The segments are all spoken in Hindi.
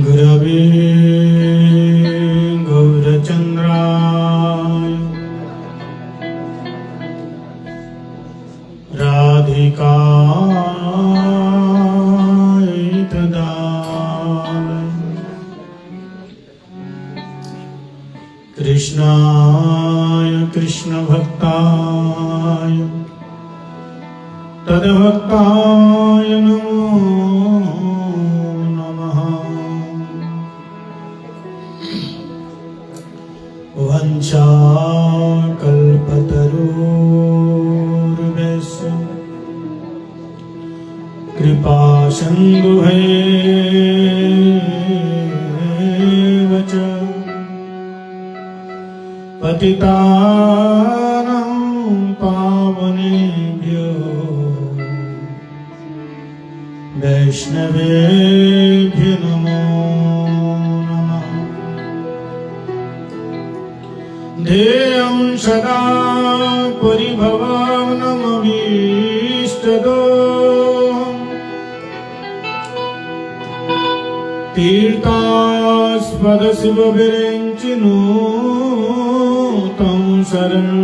गुरवे गौरचन्द्राय राधिकाय तदालय कृष्णाय कृष्णभक्ताय तद्भक्ताय नमो नमः। वंशाकल्पतरुर्भ्यश्च कृपासिन्धुभ्येव च पतितानां पावनेभ्यो वैष्णवेभ्यो नमो नमः। ध्येयं सदा परिभवनमभीष्टदोषं तीर्थास्पदशिवविरञ्चिनो तं शरणं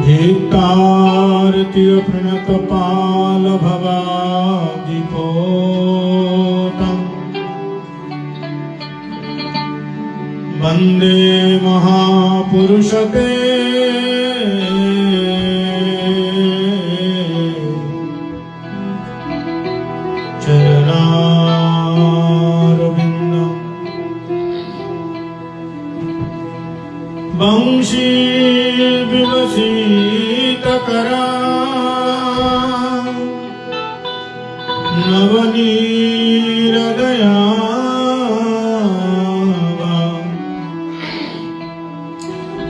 भीतार्तिप्रणतपालभवाब्धिपोतम् वन्दे महापुरुषते चरणारविन्दम्। वंशी विवसितकरा नवनीरदया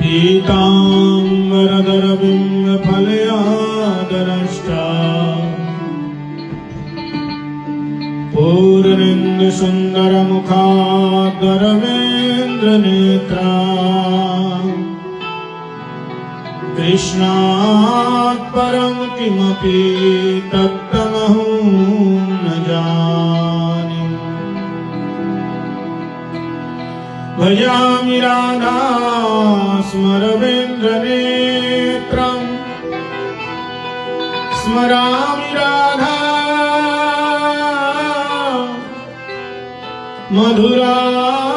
पीताम्बरधरबिम्बफलयादरष्टा पूर्णेन्दुसुन्दरमुखादरवेन्द्रनेत्रा कृष्णात् परं किमपि तत्तमहं न जाने। भजामि राधा स्मरवेन्द्रनेत्रं स्मरामि राधा मधुरास्मितश्रां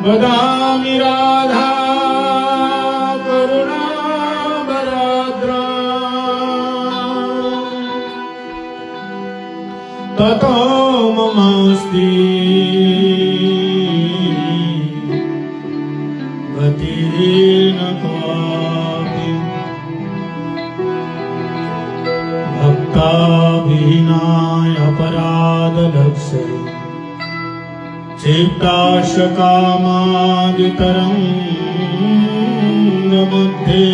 वदामि राधा करुणावराद्रा ततो ममास्ति गतिर्न क्वापि। भक्ताभिनाय अपराधलक्ष्ये चित्ताश कामादितरङ्गमध्ये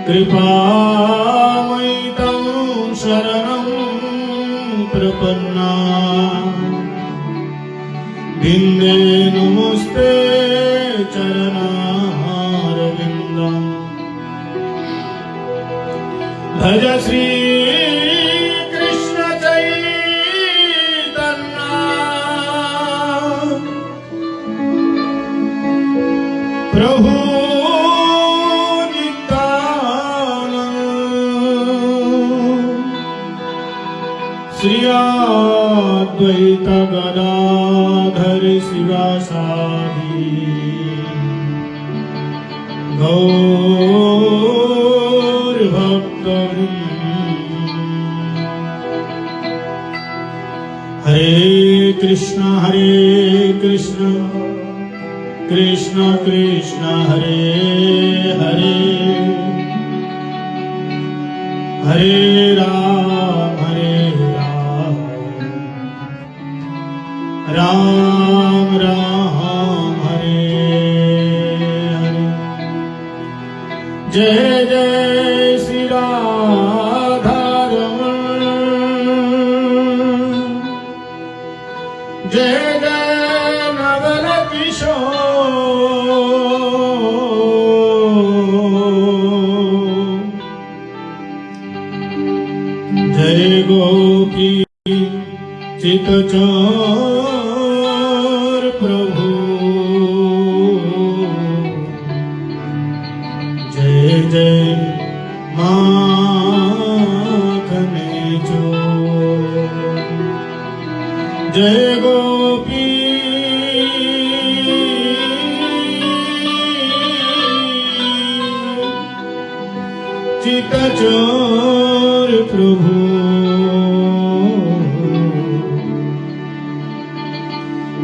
कृपामयि तं शरणं प्रपन्ना बिन्दे नमस्ते चरणारविन्दम्। भज श्री कृष्ण चैतन्य प्रभु नित्यानंद श्री अद्वैत गदाधर शिवासादि गौर भक्तवृंद। हरे कृष्ण कृष्ण कृष्ण हरे हरे हरे राम राम राम हरे हरे। जय जय श्री राधा रमण जय जय नवल किशोर चित चोर प्रभु जय जय माखन चोर जय गोपी चित चोर प्रभु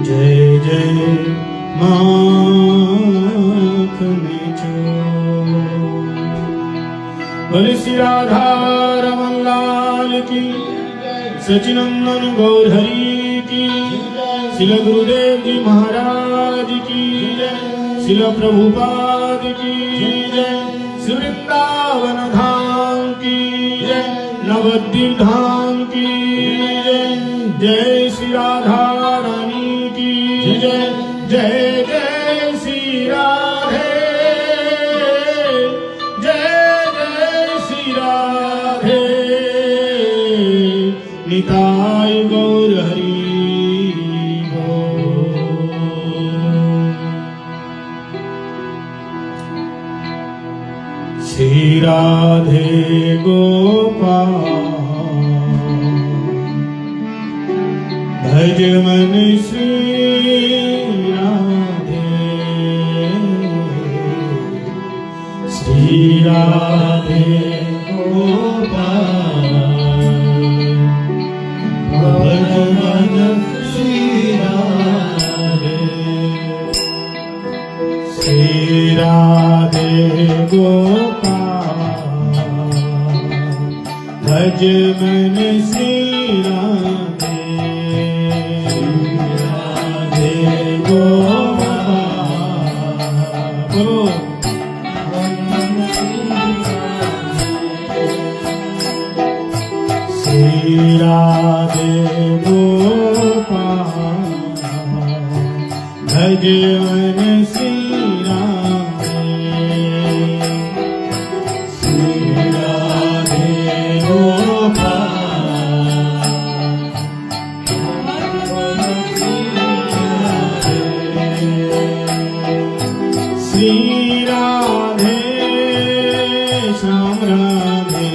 जय जय माखन चोर। बोले श्री राधा रमन लाल की, सचिनंदन गौर हरि की, श्रील गुरुदेव जी महाराज की, श्रील प्रभुपाद की जय, श्री वृंदावन धाम की जय, नवद्वीप धाम की जय, जय श्री राधा रानी की जय, जय जय श्री राधे, जय जय श्री राधे, निताय गौर हरि बोल। श्री राधे गोपाल भज मन श्री राधे, श्री राधे गोपाल भज मन श्री राधे, श्री राधे गोपाल भज मन श्री राधे, श्री राधे गोपाल भज मन श्री राधे, श्री राधे गोपाल श्री राधे श्याम राधे,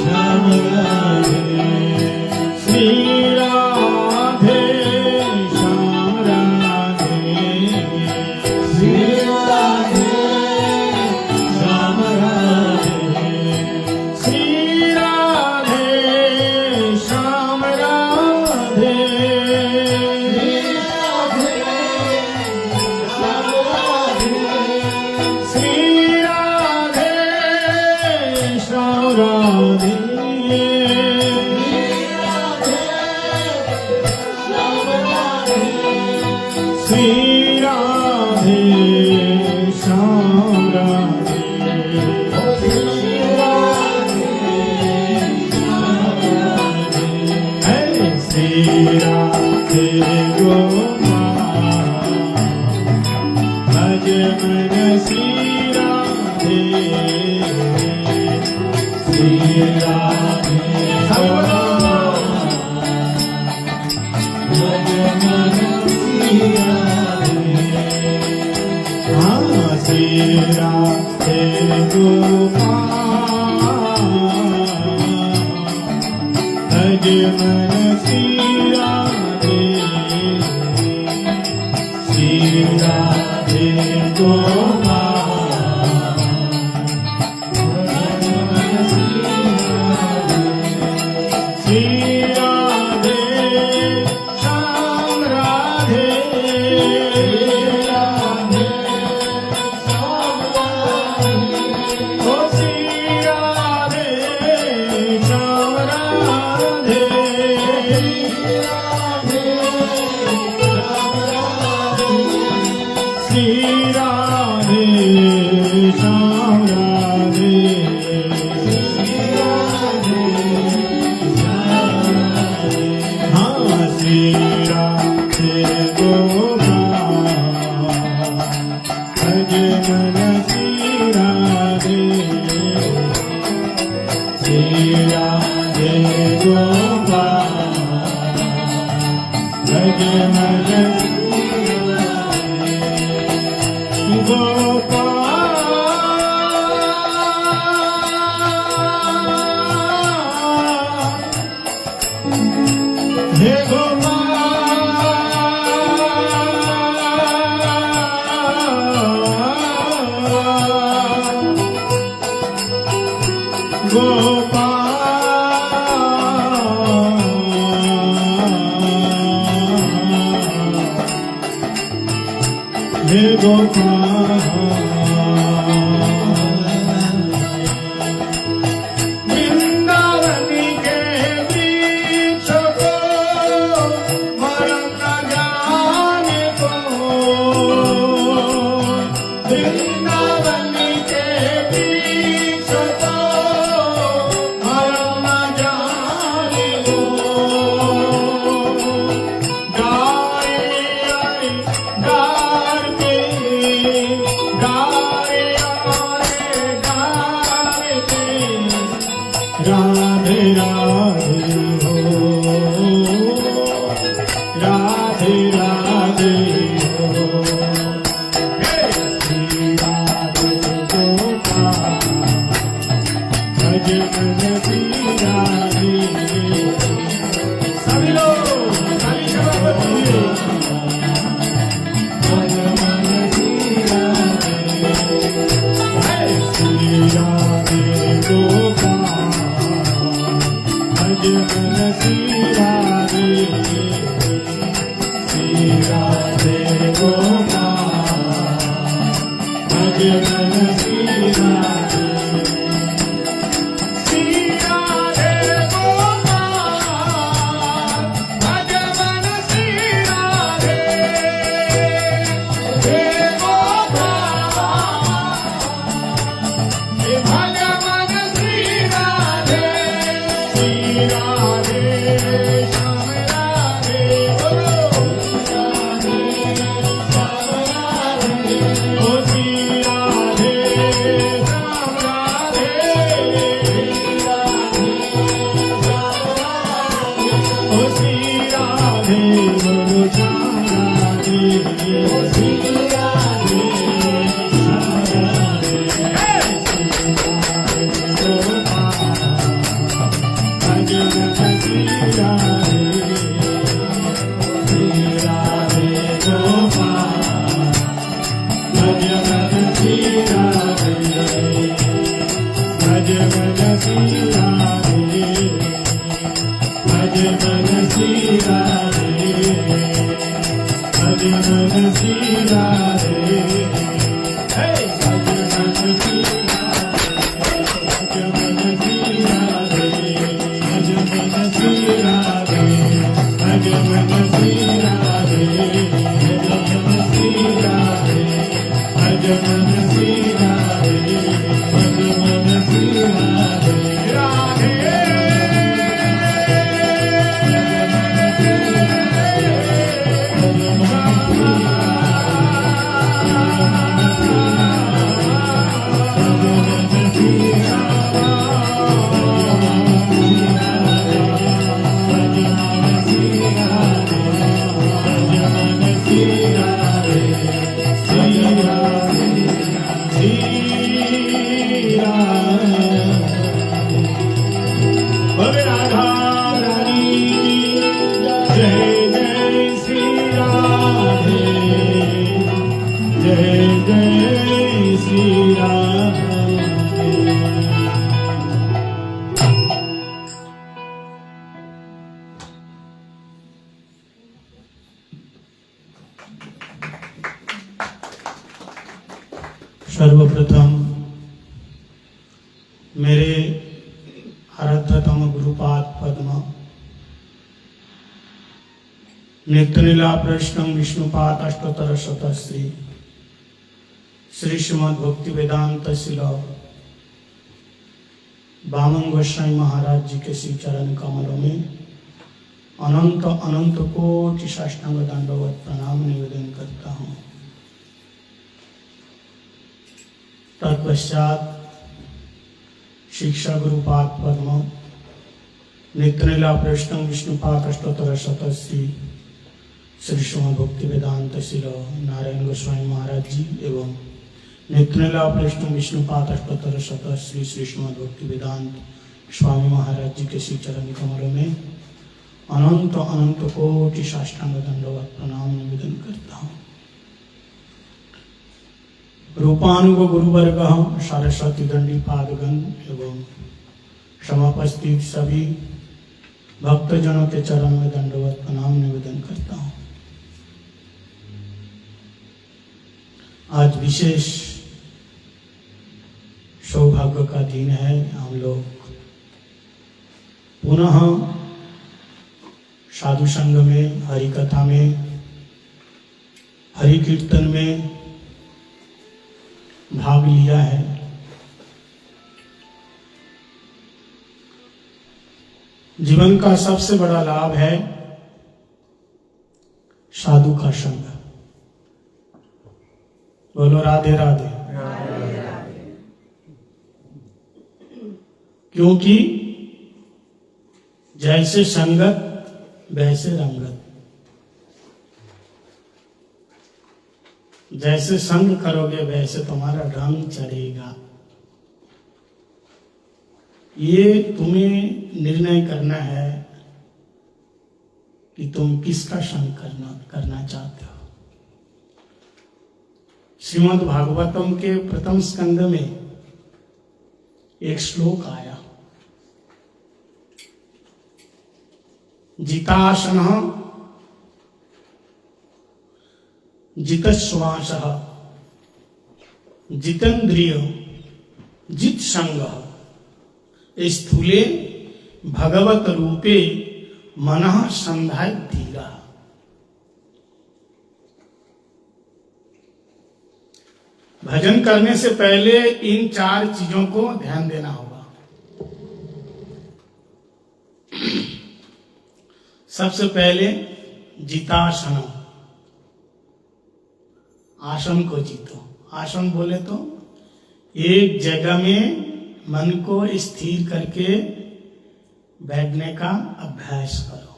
श्याम राधे, श्री राधे श्याम राधे, श्री राधे श्याम राधे, श्री राधे श्याम राधे, राधे श्री राधे श्याम राधे, श्री राधे गोपाल भज मन श्री राधे, श्री राधे श्री राधे गोपाल भज मन श्री राधे, श्री राधे गोपाल श्री राधे श्याम राधे, ओ श्री राधे श्याम राधे, श्री राधे श्याम राधे, श्री राधे गोपाल भज मन श्री राधे, श्री राधे सर्वप्रथम मेरे आराध्यतम गुरुपाद पद्म नित्यलीला प्रश्न विष्णुपाद अष्टोत्तर शतश्री श्री श्रीमद् भक्ति वेदांत शिल बामन गोस्वामी महाराज जी के श्री चरण कमलों में अनंत अनंत कोटि साष्टांग दंडवत प्रणाम निवेदन करता हूँ। तत्पश्चात शिक्षा गुरुपाद पद्म नित्यलीला प्रश्न विष्णुपाद अष्टोत्तर शतश्री श्री श्रीमद् भक्ति वेदांत श्री नारायण गोस्वामी महाराज जी एवं नित्यलीला वैष्णव विष्णुपाद अष्टोत्तर शत श्री श्री श्रीमद् भक्ति वेदांत स्वामी महाराज जी के श्री चरण कमलों में अनंत अनंत कोटि साष्टांग दंडवत प्रणाम निवेदन करता हूँ। रूपानुग गुरुवर्ग सरस्वती दंडी पादगण एवं समापस्थित सभी भक्तजनों के चरण में दंडवत प्रणाम निवेदन करता हूँ। आज विशेष सौभाग्य का दिन है। हम लोग पुनः साधु संघ में, हरि कथा में, हरि कीर्तन में भाग लिया है। जीवन का सबसे बड़ा लाभ है साधु का संग। बोलो राधे राधे। क्योंकि जैसे संगत वैसे रंगत। जैसे संग करोगे वैसे तुम्हारा रंग चढ़ेगा। ये तुम्हें निर्णय करना है कि तुम किसका संग करना चाहते हो। श्रीमद् भागवतम के प्रथम स्कंद में एक श्लोक आया, जितासन जितश्वासः जितेन्द्रिय जित संग स्थूले भगवत रूपे मनः संधाय धीरा। भजन करने से पहले इन चार चीजों को ध्यान देना होगा। सबसे पहले जितासन, आसन को जीतो। आसन बोले तो एक जगह में मन को स्थिर करके बैठने का अभ्यास करो।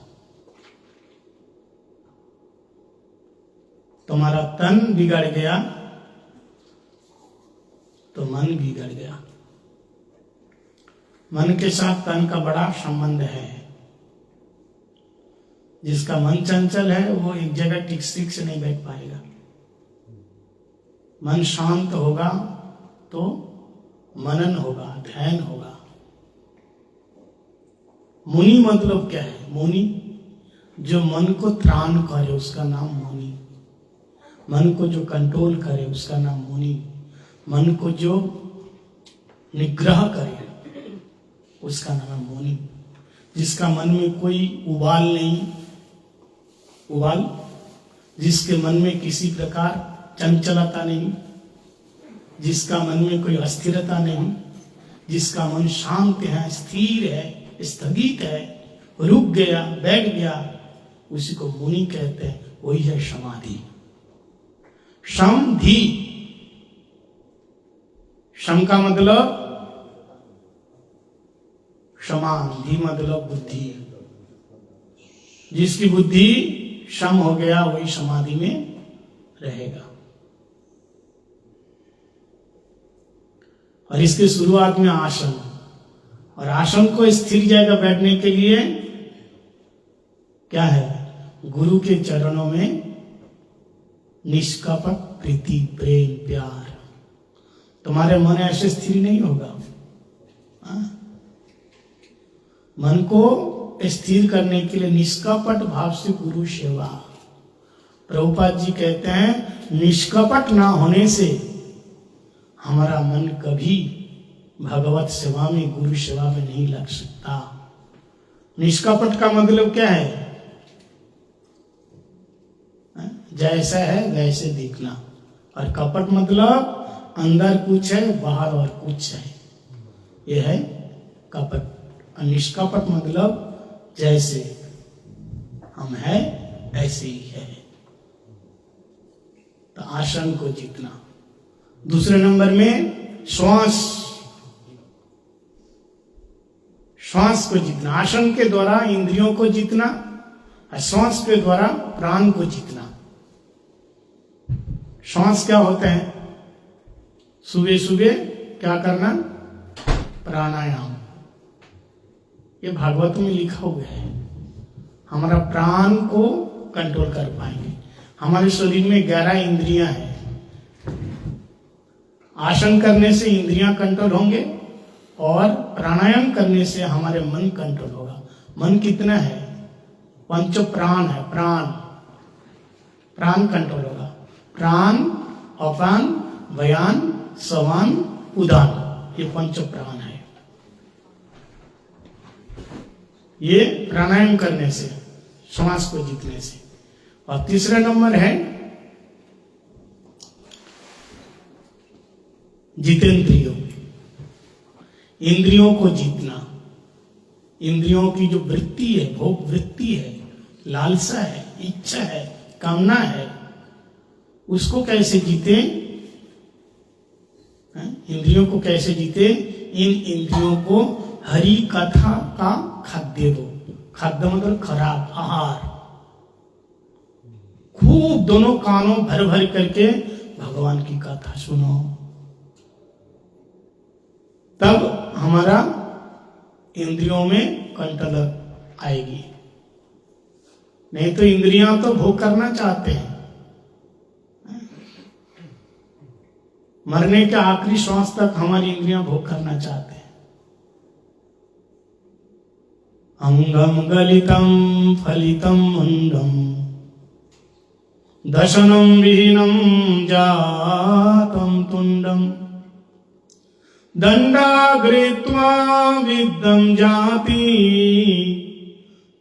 तुम्हारा तन बिगड़ गया तो मन बिगड़ गया। मन के साथ तन का बड़ा संबंध है। जिसका मन चंचल है वो एक जगह ठीक से नहीं बैठ पाएगा। मन शांत होगा तो मनन होगा, ध्यान होगा। मुनि मतलब क्या है? मुनि जो मन को त्राण करे उसका नाम मुनि। मन को जो कंट्रोल करे उसका नाम मुनि। मन को जो निग्रह करे उसका नाम है मुनि। जिसका मन में कोई उबाल नहीं, जिसके मन में किसी प्रकार चंचलता नहीं, जिसका मन में कोई अस्थिरता नहीं, जिसका मन शांत है, स्थिर है, स्थगित है, रुक गया, बैठ गया, उसी को मुनि कहते हैं। वही है समाधि। समधि, सम का मतलब समान, धी मतलब बुद्धि। जिसकी बुद्धि सम हो गया वही समाधि में रहेगा। और इसके शुरुआत में आसन, और आसन को स्थिर जगह बैठने के लिए क्या है? गुरु के चरणों में निष्कपट प्रीति, प्रेम, प्यार। तुम्हारे मन ऐसे स्थिर नहीं होगा। मन को स्थिर करने के लिए निष्कपट भाव से गुरु सेवा। प्रभुपाद जी कहते हैं निष्कपट ना होने से हमारा मन कभी भगवत सेवा में, गुरु सेवा में नहीं लग सकता। निष्कपट का मतलब क्या है? जैसा है वैसे दिखना। और कपट मतलब अंदर कुछ है, बाहर और कुछ है। यह है कपट। और निष्कपट मतलब जैसे हम हैं ऐसे ही है। तो आसन को जीतना। दूसरे नंबर में श्वास को जीतना। आसन के द्वारा इंद्रियों को जीतना, और श्वास के द्वारा प्राण को जीतना। श्वास क्या होते हैं? सुबह सुबह क्या करना? प्राणायाम। ये भागवत में लिखा हुआ है। हमारा प्राण को कंट्रोल कर पाएंगे। हमारे शरीर में 11 इंद्रियां हैं। आसन करने से इंद्रियां कंट्रोल होंगे और प्राणायाम करने से हमारे मन कंट्रोल होगा। मन कितना है? पंच प्राण है। प्राण कंट्रोल होगा। प्राण, अपान, व्यान, समान, उदान, ये पंच प्राण है। ये प्राणायाम करने से, श्वास को जीतने से। और तीसरा नंबर है जितेंद्रियों, इंद्रियों को जीतना। इंद्रियों की जो वृत्ति है, भोग वृत्ति है, लालसा है, इच्छा है, कामना है, उसको कैसे जीते? इंद्रियों को कैसे जीते? इन इंद्रियों को हरि कथा का खाद्य दो। खाद्य मतलब खराब आहार। खूब दोनों कानों भर भर करके भगवान की कथा सुनो, तब हमारा इंद्रियों में कंट्रोल आएगी। नहीं तो इंद्रियां तो भोग करना चाहते हैं। मरने के आखिरी श्वास तक हमारी इंद्रियां भोग करना चाहते हैं। अंगम गलितम फलितम मंदम दशनम विहीनम जातम तुंडम दंडाग्रेत्वा विद्दम जाति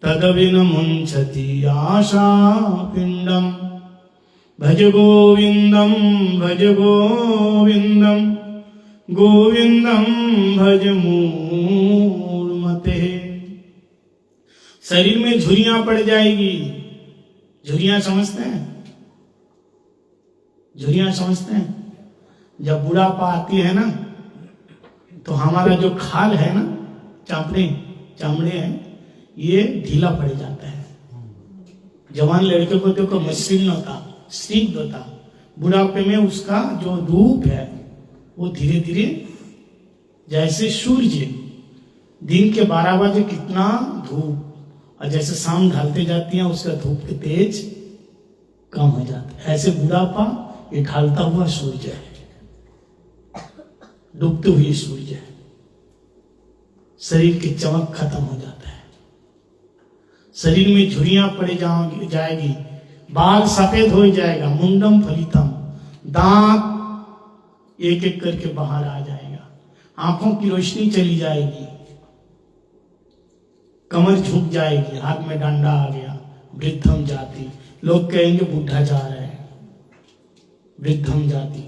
तदविन मुंचति आशा पिंडम भज गोविंदम गोविंदम भज मूढ़मते। शरीर में झुर्रियां पड़ जाएगी। झुर्रियां समझते हैं? झुर्रियां समझते हैं? जब बुढ़ापा आती है ना, तो हमारा जो खाल है ना, चमड़े हैं, ये ढीला पड़ जाता है। जवान लड़के को देखो मशीन होता, स्टिक होता। बुढ़ापे में उसका जो रूप है वो धीरे धीरे, जैसे सूर्य दिन के 12 बजे कितना धूप, और जैसे शाम ढलते जाती है उसका धूप के तेज कम हो जाता है। ऐसे बुढ़ापा ये ढलता हुआ सूर्य है, डूबते हुए सूर्य है। शरीर की चमक खत्म हो जाता है। शरीर में झुर्रियां पड़ जाएगी, बाल सफेद हो जाएगा, मुंडम फलितम, दांत एक एक करके बाहर आ जाएगा, आंखों की रोशनी चली जाएगी, कमर झुक जाएगी, हाथ में डंडा आ गया, वृद्धम जाति। लोग कहेंगे बुढ़ा जा रहा है, वृद्धम जाति।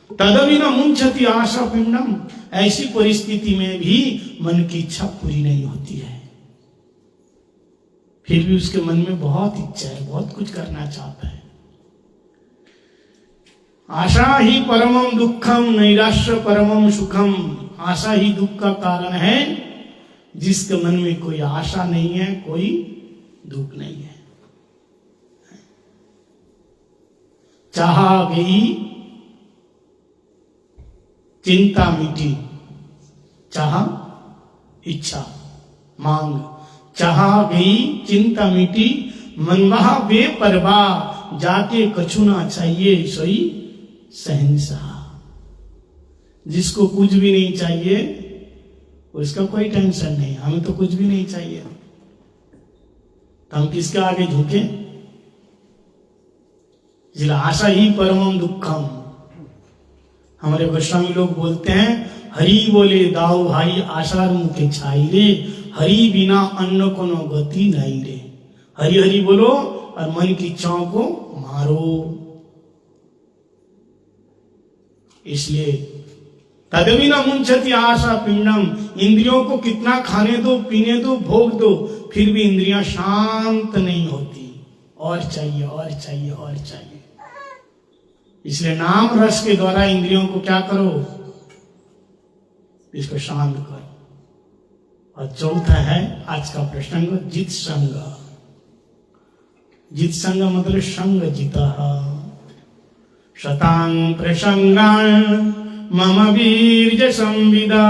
तदविना मुंचति आशा पिंडम। ऐसी परिस्थिति में भी मन की इच्छा पूरी नहीं होती है। फिर भी उसके मन में बहुत इच्छा है, बहुत कुछ करना चाहता है। आशा ही परमम दुखम नैराश्य परमम सुखम। आशा ही दुख का कारण है। जिसके मन में कोई आशा नहीं है, कोई दुख नहीं है। चाहा गई चिंता मिटी। चाहा इच्छा, मांग, चाहा गई चिंता मिटी, मनमहा बेपरवाह, जाके कछु ना चाहिए सोई शहंशाह। जिसको कुछ भी नहीं चाहिए उसका कोई टेंशन नहीं। हमें तो कुछ भी नहीं चाहिए, तो हम किसके आगे झुके? जिला आशा ही परमम दुखम। हमारे गोस्वामी लोग बोलते हैं, हरि बोले दाऊ भाई आशा मुखे छाई रे, हरि बिना अन्न को नो गति नहीं रे। हरि हरि बोलो और मन की इच्छाओं को मारो। इसलिए तदविना मुंचति आशा पिंडम। इंद्रियों को कितना खाने दो, पीने दो, भोग दो, फिर भी इंद्रियां शांत नहीं होती। और चाहिए, और चाहिए, और चाहिए। इसलिए नाम रस के द्वारा इंद्रियों को क्या करो? इसको शांत करो। और चौथा है आज का प्रसंग, जित संग। जित संग मतलब संग जिता। शतां प्रसंगान् मम वीर्य संविदा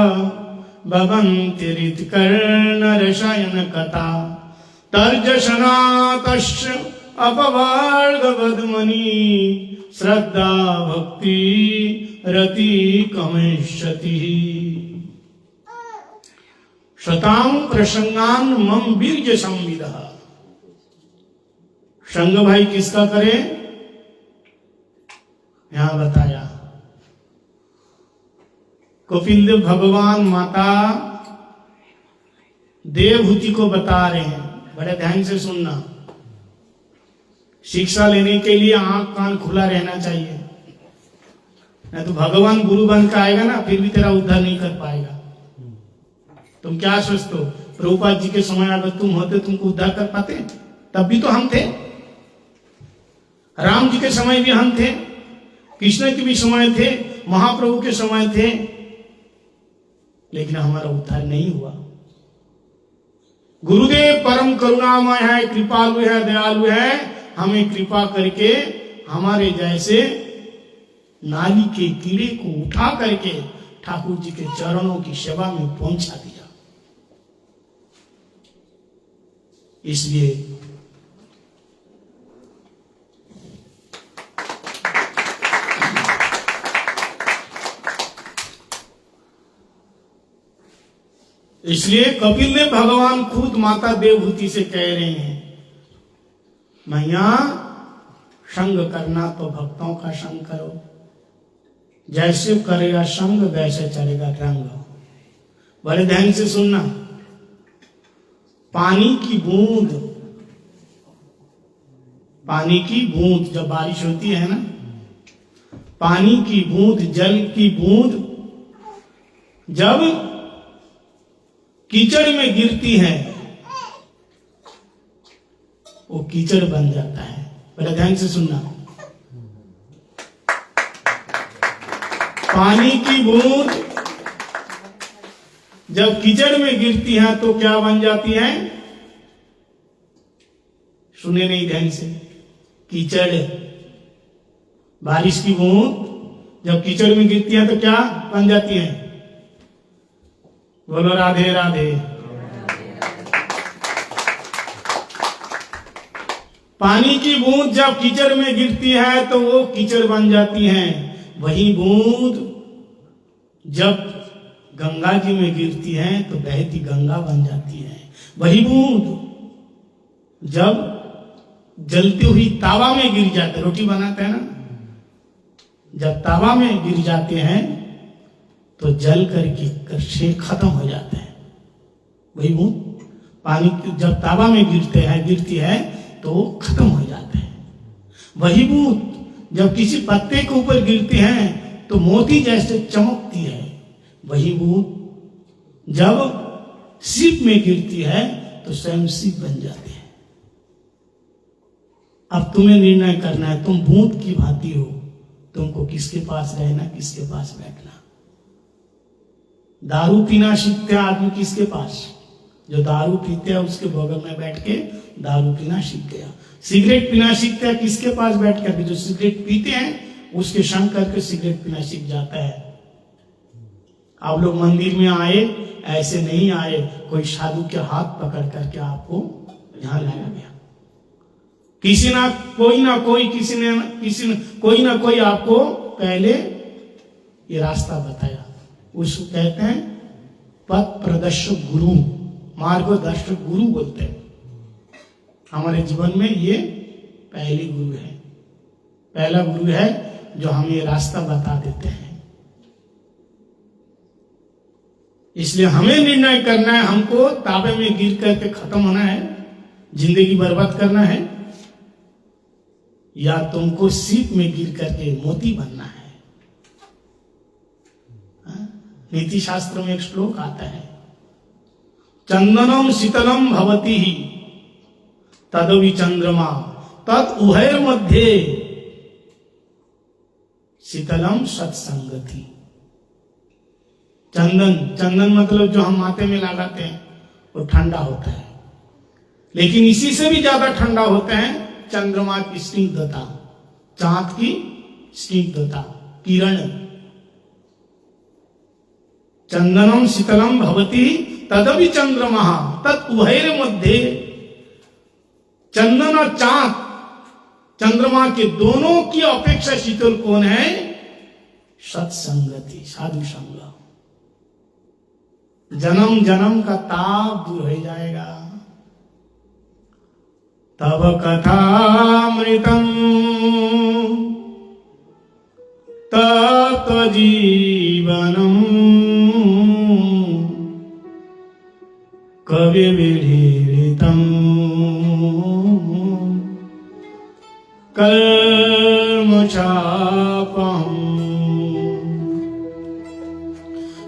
भवन्ति ऋतकर्ण रसायन कथा तर्जसनातश्च अपवर्गवद्मनि श्रद्धा भक्ति रति कमेष्यति। शतां प्रसंगान मम वीर्य संविदा। संग भाई किसका करे, यहां बताया कपिल देव भगवान माता देवहूति को बता रहे हैं, बड़े ध्यान से सुनना। शिक्षा लेने के लिए आंख कान खुला रहना चाहिए, नहीं तो भगवान गुरु बन के आएगा ना, फिर भी तेरा उद्धार नहीं कर पाएगा। तुम क्या सोचते हो, प्रभुपाद जी के समय अगर तुम होते तुमको उद्धार कर पाते? तब भी तो हम थे, राम जी के समय भी हम थे, कृष्ण के भी समय थे, महाप्रभु के समय थे, लेकिन हमारा उद्धार नहीं हुआ। गुरुदेव परम करुणामय है, कृपालु है, दयालु है, हमें कृपा करके हमारे जैसे नाली के कीड़े को उठा करके ठाकुर जी के चरणों की सेवा में पहुंचा दिया। इसलिए कपिल देव भगवान खुद माता देवहूति से कह रहे हैं, मैया संग करना तो भक्तों का संग करो, जैसे करेगा संग वैसे चलेगा रंग। बड़े ध्यान से सुनना। पानी की बूंद जब बारिश होती है ना, पानी की बूंद, जल की बूंद जब कीचड़ में गिरती है वो कीचड़ बन जाता है। बड़ा ध्यान से सुनना। पानी की बूंद जब कीचड़ में गिरती है तो क्या बन जाती है? सुने नहीं ध्यान से। कीचड़। बारिश की बूंद जब कीचड़ में गिरती है तो क्या बन जाती है? बोलो राधे राधे। पानी की बूंद जब कीचड़ में गिरती है तो वो कीचड़ बन जाती है। वही बूंद जब गंगा जी में गिरती है तो बहती गंगा बन जाती है। वही बूंद जब जलती हुई तावा में गिर जाते, रोटी बनाते हैं ना, जब तावा में गिर जाते हैं तो जल करके खत्म हो जाते हैं। वही बूंद पानी जब तावा में गिरती है तो खत्म हो जाते हैं। वही बूंद जब किसी पत्ते के ऊपर गिरती हैं तो मोती जैसे चमकती है। वही बूंद जब सीप में गिरती है तो स्वयं सीप बन जाती है। अब तुम्हें निर्णय करना है, तुम बूंद की भांति हो, तुमको किसके पास रहना, किसके पास बैठना। दारू पीना सीखते आदमी किसके पास? जो दारू पीते हैं उसके बगल में बैठ के दारू पीना सीख गया। सिगरेट पीना सीखते हैं किसके पास बैठ कर? जो सिगरेट पीते हैं उसके संग करके सिगरेट पीना सीख जाता है। आप लोग मंदिर में आए, ऐसे नहीं आए कोई साधु के हाथ पकड़ करके आपको यहां लाया गया। किसी ना कोई आपको पहले ये रास्ता बताया। उसको कहते हैं पथ प्रदर्शक गुरु, मार्गदर्शक गुरु बोलते हैं। हमारे जीवन में ये पहली गुरु है, पहला गुरु है जो हमें ये रास्ता बता देते हैं। इसलिए हमें निर्णय करना है, हमको ताबे में गिर करके खत्म होना है, जिंदगी बर्बाद करना है, या तुमको सीप में गिर करके मोती बनना है। नीति शास्त्र में एक श्लोक आता है, चंदनम शीतलम भवति ही तदवि चंद्रमा तत् उभयर मध्य शीतलम सत्संगति। चंदन मतलब जो हम माथे में लगाते हैं वो ठंडा होता है, लेकिन इसी से भी ज्यादा ठंडा होते हैं चंद्रमा की स्निग्धता, चांद की स्निग्धता, किरण। चंदनम शीतलम भवती तदपि चंद्रमा तत्उभयर मध्य। चंदन और चांद, चंद्रमा के दोनों की अपेक्षा शीतल कौन है? सत्संगति, साधु संग। जन्म जन्म का ताप दूर हो जाएगा। तब कथामृतम तत्व जीवनम कवि विधीरितम कर्म चापम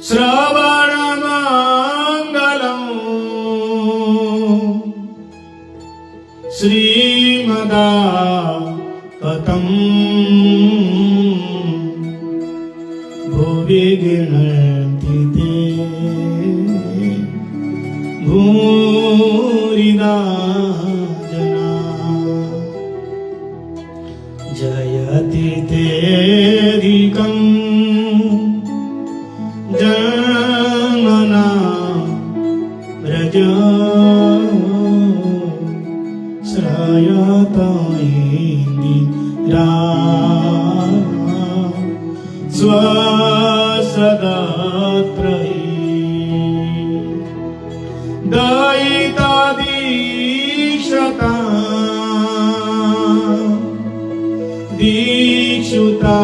श्रवण मंगलम श्रीमदा ततम भुवि गृह्णन्ति ते भूरिदा जना। जयति तेऽधिकं जन्मना व्रज श्रायत इंदिरा स्वसदात्रयी दयिता दीक्षता दीक्षुता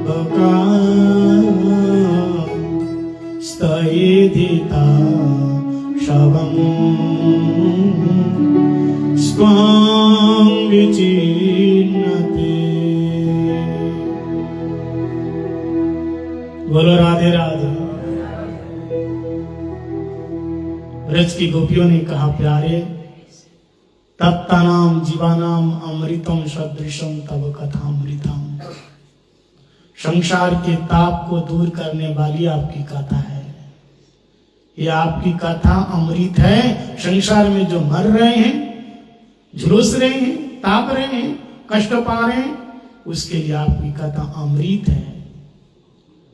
बका स्तयेधिता शवं स्वां विचिन्नते। बोलो राधे राधे। ब्रज की गोपियों ने कहा, प्यारे तप्तानाम जीवानाम अमृतम सदृशम तब कथामृतम। संसार के ताप को दूर करने वाली आपकी कथा है। ये आपकी कथा अमृत है। संसार में जो मर रहे हैं, झुलस रहे हैं, ताप रहे हैं, कष्ट पा रहे हैं, उसके लिए आपकी कथा अमृत है।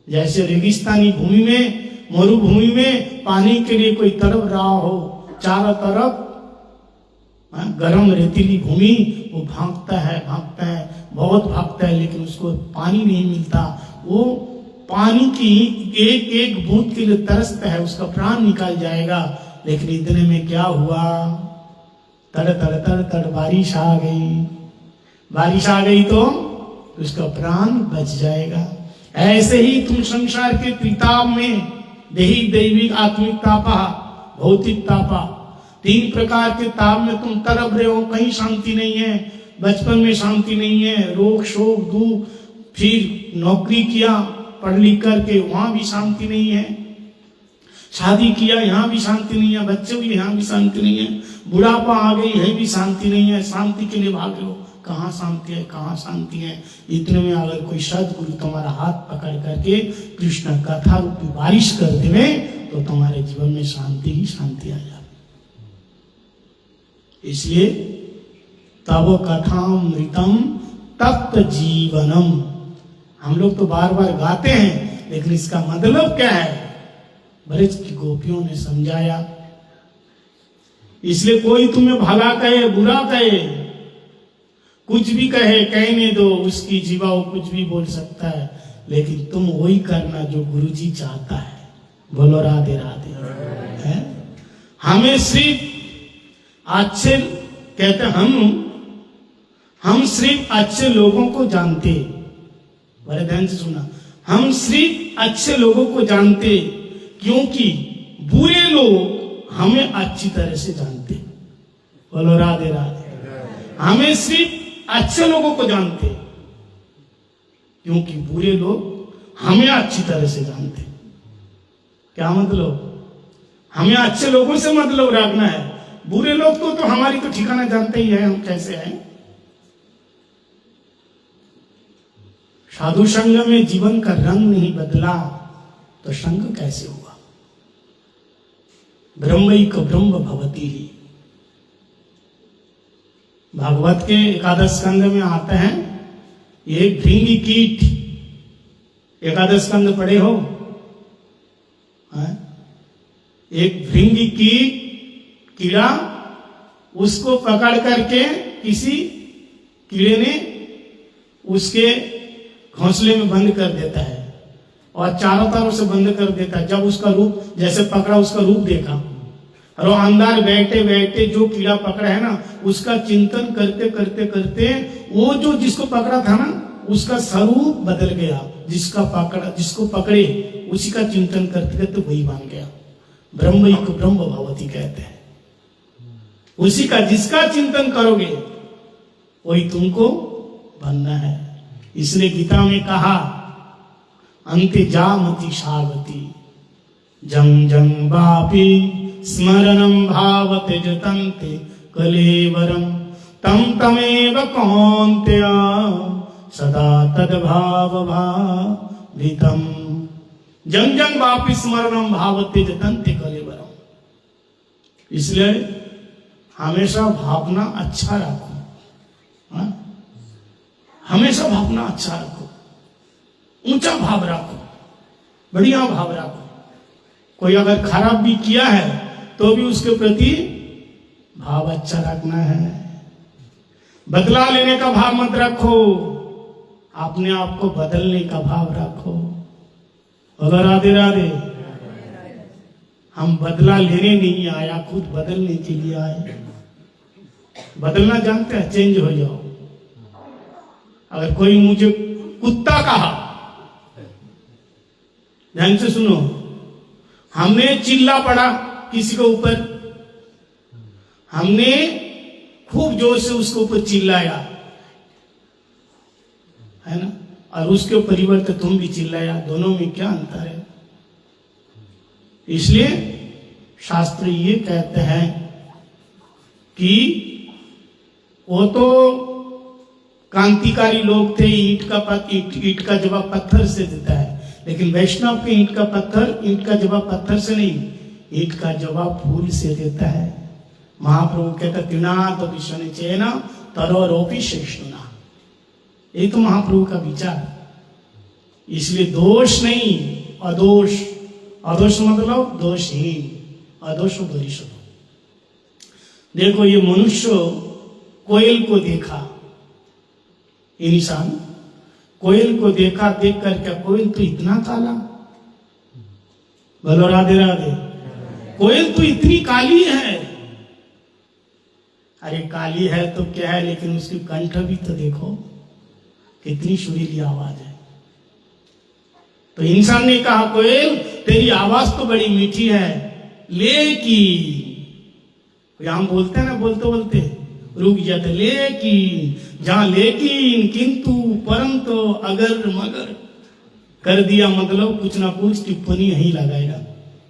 जैसे रेगिस्तानी भूमि में, मरुभूमि में पानी के लिए कोई तड़प रहा हो, चारों तरफ गर्म रेतीली भूमि, वो भागता है बहुत भागता है, लेकिन उसको पानी नहीं मिलता। वो पानी की एक एक बूंद के लिए तरसता है, उसका प्राण निकाल जाएगा। लेकिन इतने में क्या हुआ? तड़ तड़ तड़ तड़ बारिश आ गई। बारिश आ गई तो उसका प्राण बच जाएगा। ऐसे ही तुम संसार के त्रिताप में देही दैविक आत्मिक तापा भौतिक तापा, तीन प्रकार के ताप में तुम तड़प रहे हो। कहीं शांति नहीं है। बचपन में शांति नहीं है, रोग शोक दुख, फिर नौकरी किया पढ़ लिख करके, वहां भी शांति नहीं है। शादी किया, यहाँ भी शांति नहीं है। बच्चे भी, यहाँ भी शांति नहीं है। बुढ़ापा आ गई है, भी शांति नहीं है। शांति के लिए भाग लो, कहाँ शांति है, कहाँ शांति है। इतने में अगर कोई सदगुरु तुम्हारा हाथ पकड़ करके कृष्ण कथा रूपी बारिश कर देवे तो तुम्हारे जीवन में शांति ही शांति आ जाए। इसलिए तब कथामृतम तप्त जीवनम। हम लोग तो बार बार गाते हैं, लेकिन इसका मतलब क्या है? ब्रज की गोपियों ने समझाया। इसलिए कोई तुम्हें भला कहे, बुरा कहे, कुछ भी कहे, कहने दो, उसकी जीवा वो कुछ भी बोल सकता है, लेकिन तुम वही करना जो गुरुजी चाहता है। बोलो राधे राधे। है हमें सिर्फ अच्छे कहते, हम सिर्फ अच्छे लोगों को जानते। बड़े ध्यान से सुना, हम सिर्फ अच्छे लोगों को जानते, क्योंकि बुरे लोग हमें अच्छी तरह से जानते। बोलो राधे राधे। हमें सिर्फ अच्छे लोगों को जानते, क्योंकि बुरे लोग हमें अच्छी तरह से जानते। क्या मतलब? हमें अच्छे लोगों से मतलब रखना है। बुरे लोग तो हमारी तो ठिकाना जानते ही है, हम कैसे हैं। साधु संग में जीवन का रंग नहीं बदला तो संग कैसे हुआ? ब्रह्मैक ब्रह्म भवती ही। भागवत के एकादश स्कंद में आता है, एक भृंगी कीट, एकादश स्कंद पढ़े हो? एक भृंगी कीड़ा, उसको पकड़ करके किसी कीड़े ने उसके घोंसले में बंद कर देता है और चारों तरफ से बंद कर देता है। जब उसका रूप, जैसे पकड़ा, उसका रूप देखा और वो अंदर बैठे बैठे जो कीड़ा पकड़ा है ना, उसका चिंतन करते करते करते वो जो जिसको पकड़ा था ना, उसका स्वरूप बदल गया। जिसको पकड़े उसी का चिंतन करते करते वही बन गया। ब्रह्मैक ब्रह्म भवति कहते हैं। उसी का, जिसका चिंतन करोगे वही तुमको बनना है। इसलिए गीता में कहा, अंते जामति शावती जं जं वापि स्मरणं भावते जतन्ते कलेवरं तम तमेव कौन्तेय सदा तद्भाव भावितम। जं जं वापि स्मरणं भावते जतन्ते कलेवरं। इसलिए हमेशा भावना अच्छा रखो, हमेशा भावना अच्छा रखो, ऊंचा भाव रखो, बढ़िया भाव रखो। कोई अगर खराब भी किया है तो भी उसके प्रति भाव अच्छा रखना है। बदला लेने का भाव मत रखो, अपने आप को बदलने का भाव रखो। अगर राधे राधे, हम बदला लेने नहीं आया, खुद बदलने के लिए आए। बदलना जानते हैं, चेंज हो जाओ। अगर कोई मुझे कुत्ता कहा, ध्यान से सुनो, हमने चिल्ला पड़ा किसी के ऊपर, हमने खूब जोर से उसके ऊपर चिल्लाया, है ना, और उसके परिवर्ते तुम भी चिल्लाया, दोनों में क्या अंतर है? इसलिए शास्त्र ये कहते हैं कि वो तो क्रांतिकारी लोग थे, ईंट का जवाब पत्थर से देता है, लेकिन वैष्णव के ईंट का जवाब पत्थर से नहीं, ईंट का जवाब फूल से देता है। महाप्रभु कहते तिनाथ विष्णु चेना तरोरोपी शेषुना। ये तो महाप्रभु का विचार। इसलिए दोष नहीं, अदोष। अदोष मतलब दोषहीन, अदोष दोष। देखो, ये मनुष्य कोयल को देखा, इंसान कोयल को देखा, देख कर क्या कोयल तो इतना काला? बोलो राधे राधे। कोयल तो इतनी काली है। अरे काली है तो क्या है, लेकिन उसकी कंठ भी तो देखो, कितनी सुरीली आवाज है। तो इंसान ने कहा, कोयल तेरी आवाज तो बड़ी मीठी है, लेकिन हम बोलते हैं ना, बोलते बोलते रुक जाते, लेकिन जहां लेकिन, किंतु, परंतु, अगर, मगर कर दिया, मतलब कुछ ना कुछ टिप्पणी यही लगाएगा,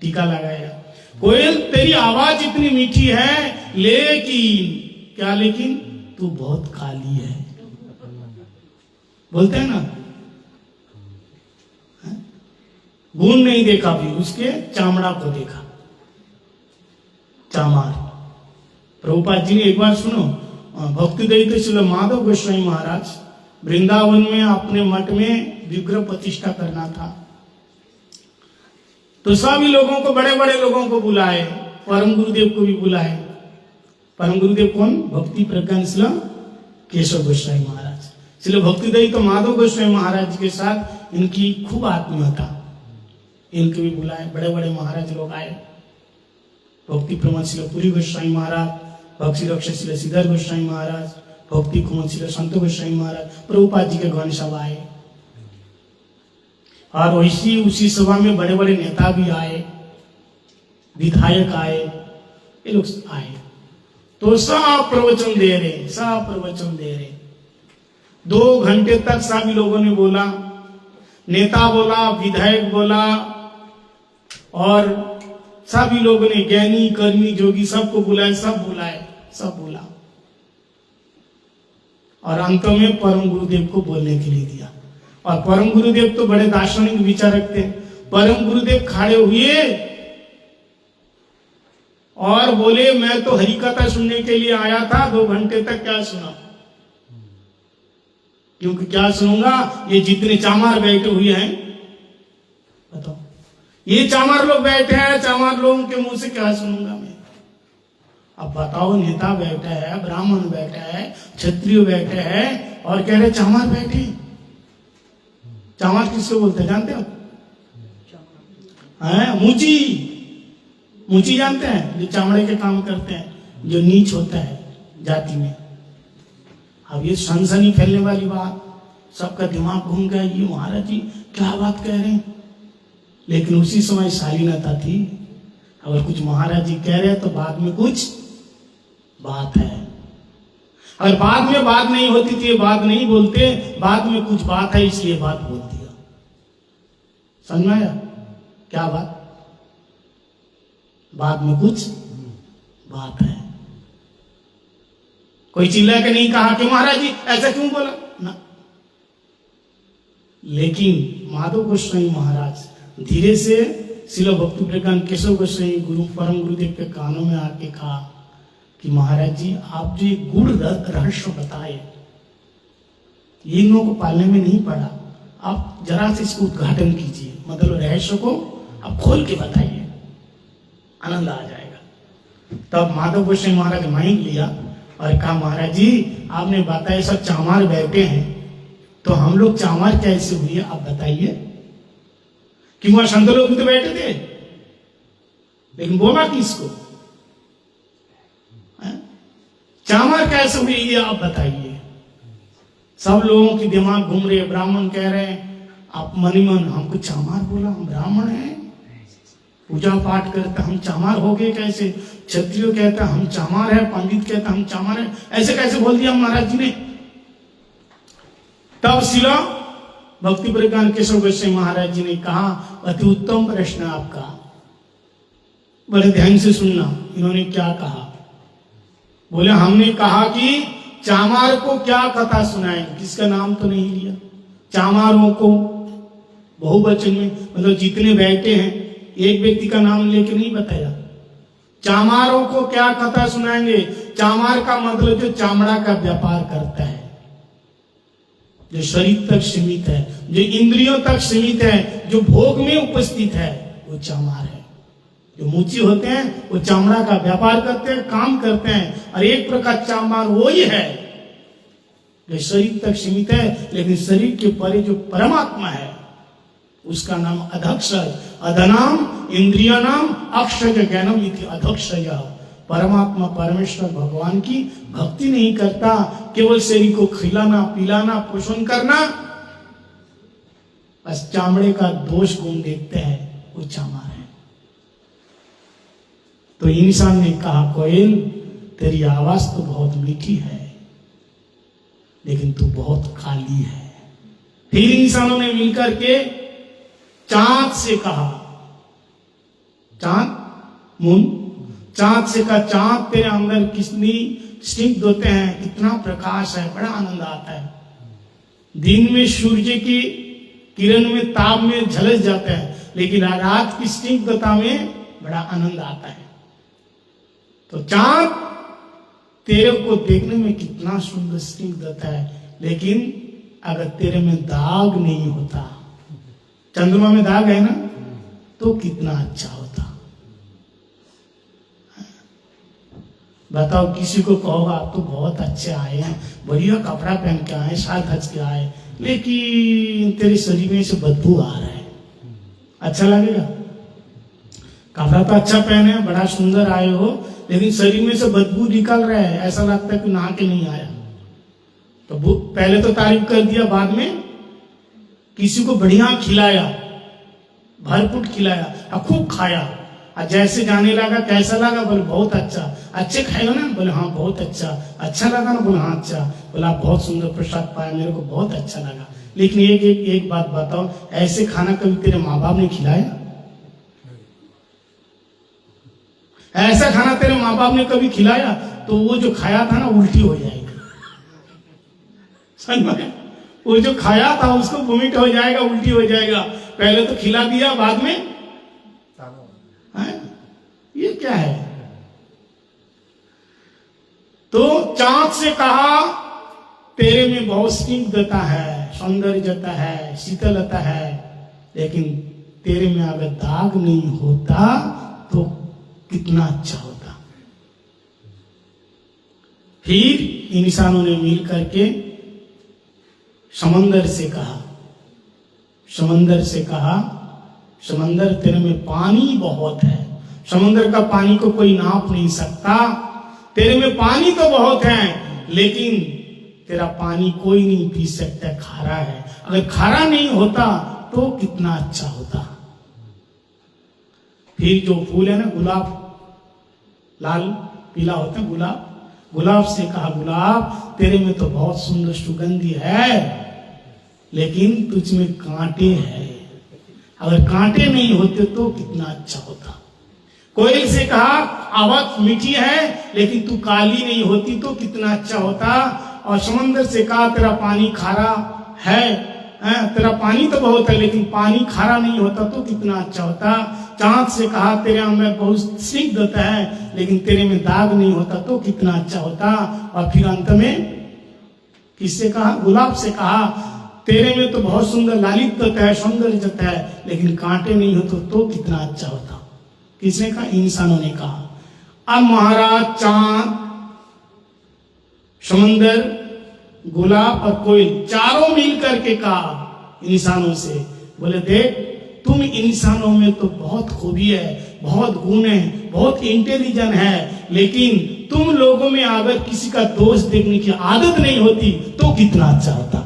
टीका लगाएगा। कोयल तेरी आवाज इतनी मीठी है, लेकिन क्या, लेकिन तू बहुत काली है। बोलते हैं ना, गुण नहीं देखा, भी उसके चामड़ा को देखा, चामार। प्रभुपाद जी ने एक बार सुनो, भक्ति दैत्य श्री माधव गोस्वामी महाराज वृंदावन में अपने मठ में विग्रह प्रतिष्ठा करना था, तो सभी लोगों को, बड़े बड़े लोगों को बुलाए, परम गुरुदेव को भी बुलाए। परम गुरुदेव कौन? भक्ति प्रज्ञान श्री केशव गोस्वामी महाराज। श्री भक्ति दैत्य माधव गोस्वामी महाराज के साथ इनकी खूब आत्मीयता, इनको भी बुलाए, बड़े बड़े महाराज लोग आए। भक्ति प्रमोद श्री पुरी गोस्वामी महाराज, भक्ति रक्षक श्री श्रीधर गोस्वामी महाराज, भक्ति कुमार श्री संत गोस्वामी महाराज, प्रभुपाद जी के गण सभा आए। और वैसी उसी सभा में बड़े बड़े नेता भी आए, विधायक आए, ये लोग आए। तो सब प्रवचन दे रहे, सब प्रवचन दे रहे। 2 घंटे तक सभी लोगों ने बोला, नेता बोला, विधायक बोला, और सभी लोगों ने, ज्ञानी कर्मी जोगी सबको बुलाए, सब बोला। और अंत में परम गुरुदेव को बोलने के लिए दिया। और परम गुरुदेव तो बड़े दार्शनिक विचारक थे। परम गुरुदेव खड़े हुए और बोले मैं तो हरि कथा सुनने के लिए आया था, 2 घंटे तक क्या सुना। क्योंकि क्या सुनूंगा, ये जितने चामार बैठे हुए हैं, बताओ ये चामार लोग बैठे हैं, चामार लोगों के मुंह से क्या सुनूंगा मैं। अब बताओ, नेता बैठा है, ब्राह्मण बैठा है, क्षत्रिय बैठे हैं और कह रहे चामार बैठे। चामार किसको बोलते हैं जानते हो? मुची, मुची जानते हैं? जो चामड़े के काम करते हैं, जो नीच होता है जाति में। अब ये सनसनी फैलने वाली बात, सबका दिमाग घूम गया, ये महाराज जी क्या बात कह रहे हैं। लेकिन उसी समय शालीनता थी, अगर कुछ महाराज जी कह रहे हैं तो बाद में कुछ बात है। अगर बाद में बात नहीं होती तो ये बात नहीं बोलते, बाद में कुछ बात है इसलिए बात बोल दिया। समझ में आया क्या बात? बाद में कुछ बात है। कोई चिल्ला के नहीं कहा कि महाराज जी ऐसा क्यों बोला ना। लेकिन माधव गोस्वामी महाराज धीरे से श्रील भक्ति प्रज्ञान केशव गोस्वामी गुरु परम गुरुदेव के कानों में आके कहा कि महाराज जी आप जो ये गूढ़ रहस्य बताए, ये इन लोगों को पालने में नहीं पड़ा, आप जरा से इसको उद्घाटन कीजिए, मतलब रहस्य को आप खोल के बताइए, आनंद आ जाएगा। तब माधव गोस्वामी महाराज माइक लिया और कहा महाराज जी आपने बताया सब चामार बैठे हैं, तो हम लोग चामार कैसे हुए आप बताइए। कि वहां संत लोग भी तो बैठे थे, लेकिन बोला किसको? चामार कैसे हुई ये आप बताइए। सब लोगों की दिमाग घूम रहे, ब्राह्मण कह रहे हैं आप मनी मन हमको चामार बोला, हम ब्राह्मण हैं, पूजा पाठ करते हम चामार हो गए कैसे। क्षत्रिय कहता हम चामार है, पंडित कहता हम चामार है, ऐसे कैसे बोल दिया महाराज जी ने। तब शिला भक्ति प्रज्ञान केशव गोस्वामी महाराज जी ने कहा अति उत्तम प्रश्न आपका, बड़े ध्यान से सुनना। इन्होंने क्या कहा? बोले हमने कहा कि चामार को क्या कथा सुनाएंगे, किसका नाम तो नहीं लिया। चामारों को बहुवचन में, मतलब जितने बैठे हैं एक व्यक्ति का नाम लेके नहीं बताया। चामारों को क्या कथा सुनाएंगे। चामार का मतलब जो चामड़ा का व्यापार करता है, जो शरीर तक सीमित है, जो इंद्रियों तक सीमित है, जो भोग में उपस्थित है, वो चामार है। जो मुची होते हैं वो चामड़ा का व्यापार करते हैं, काम करते हैं। और एक प्रकार चामार वो ही है जो शरीर तक सीमित है, लेकिन शरीर के परे जो परमात्मा है उसका नाम अधक्षय। अधनाम इंद्रिया नाम अक्षय ज्ञानम इति अधक्षय। परमात्मा परमेश्वर भगवान की भक्ति नहीं करता, केवल शरीर को खिलाना पिलाना पोषण करना, बस चामड़े का दोष गुण देखते हैं, वो चामार है। तो इंसान ने कहा कोयल तेरी आवाज तो बहुत मीठी है, लेकिन तू बहुत काली है। फिर इंसानों ने मिलकर के चांद से कहा, चांद मून, चांद से कहा चांद तेरे अंदर कितनी स्निग्ध होते हैं, कितना प्रकाश है, बड़ा आनंद आता है। दिन में सूर्य की किरण में ताप में झलस जाता है, लेकिन रात की स्निग्धता में बड़ा आनंद आता है। तो चांद तेरे को देखने में कितना सुंदर स्निग्धता है, लेकिन अगर तेरे में दाग नहीं होता, चंद्रमा में दाग है ना, तो कितना अच्छा होता। बताओ किसी को कहोगा आप तो बहुत अच्छे आए हैं, बढ़िया कपड़ा पहन के आए, साथ हज के आए, लेकिन तेरे शरीर में से बदबू आ रहा है, अच्छा लगेगा? कपड़ा तो अच्छा पहने, बड़ा सुंदर आए हो, लेकिन शरीर में से बदबू निकल रहा है, ऐसा लगता है कि नहा के नहीं आया। तो पहले तो तारीफ कर दिया, बाद में किसी को बढ़िया खिलाया, भरपूर खिलाया और खूब खाया, और जैसे जाने लगा कैसा लगा, बोले बहुत अच्छा। अच्छे खाएगा ना, बोले हाँ बहुत अच्छा। अच्छा लगा ना, बोले हाँ अच्छा। बोला आप बहुत सुंदर प्रसाद पाया, मेरे को बहुत अच्छा लगा। लेकिन एक बात बताओ, ऐसे खाना कभी तेरे माँ बाप ने खिलाया? ऐसा खाना तेरे माँ बाप ने कभी खिलाया? तो वो जो खाया था ना उल्टी हो जाएगी, समझ में? वो जो खाया था उसको वोमिट हो जाएगा, उल्टी हो जाएगा। पहले तो खिला दिया, बाद में ये क्या है? तो चांद से कहा तेरे में बहुत स्निग्धता है, सौंदर्यता है, शीतलता है, लेकिन तेरे में अगर दाग नहीं होता तो कितना अच्छा होता। फिर इंसानों ने मिल करके समंदर से कहा, समंदर तेरे में पानी बहुत है, समंदर का पानी को कोई नाप नहीं सकता, तेरे में पानी तो बहुत है लेकिन तेरा पानी कोई नहीं पी सकता, खारा है, अगर खारा नहीं होता तो कितना अच्छा होता। फिर जो फूल है ना गुलाब, लाल पीला होता है गुलाब से कहा गुलाब तेरे में तो बहुत सुंदर सुगंधी है लेकिन तुझ में कांटे हैं, अगर कांटे नहीं होते तो कितना अच्छा होता। कोयल से कहा आवाज मीठी है लेकिन तू काली नहीं होती तो कितना अच्छा होता। और समंदर से कहा तेरा पानी खारा है, तेरा पानी तो बहुत है लेकिन पानी खारा नहीं होता तो कितना अच्छा होता। चांद से कहा तेरे में बहुत स्निग्धता है लेकिन तेरे में दाग नहीं होता तो कितना अच्छा होता। और फिर अंत में किससे कहा, गुलाब से कहा तेरे में तो बहुत सुंदर लालित्यता है, सौंदर्यता है, लेकिन कांटे नहीं होते तो कितना अच्छा होता। किसने कहा, इंसानों ने कहा। अब महाराज चांद, समंदर, गुलाब और कोयल चारों मिल करके कहा इंसानों से, बोले देख तुम इंसानों में तो बहुत खूबी है, बहुत गुण है, बहुत इंटेलिजेंट है, लेकिन तुम लोगों में अगर किसी का दोष देखने की आदत नहीं होती तो कितना अच्छा होता।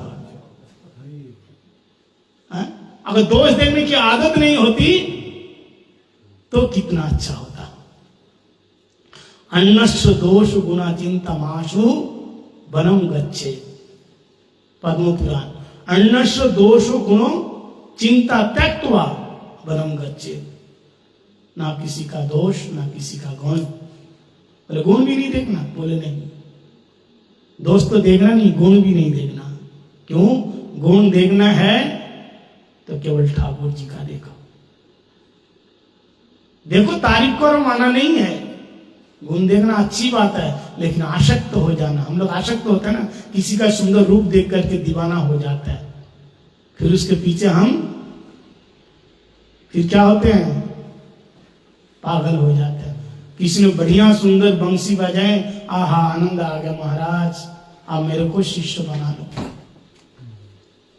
अगर दोष देखने की आदत नहीं होती तो कितना अच्छा होता। अन्नस्य दोष गुणा चिंता माशु वनम गच्छे, पद्म पुराण। अन्नस्य दोष गुणो चिंता त्यक्त्वा वनम गच्छे, ना किसी का दोष ना किसी का गुण। बोले गुण भी नहीं देखना, बोले नहीं, दोष तो देखना नहीं, गुण भी नहीं देखना। क्यों? गुण देखना है तो केवल ठाकुर जी का देखो, देखो तारीफ करो माना नहीं है, गुण देखना अच्छी बात है, लेकिन आसक्त हो जाना, हम लोग आसक्त होते हैं ना, किसी का सुंदर रूप देख करके दीवाना हो जाता है, फिर उसके पीछे हम फिर क्या होते हैं, पागल हो जाते हैं। किसी ने बढ़िया सुंदर बंसी बजाए, आहा आनंद आ गया महाराज, आप मेरे को शिष्य बना लो,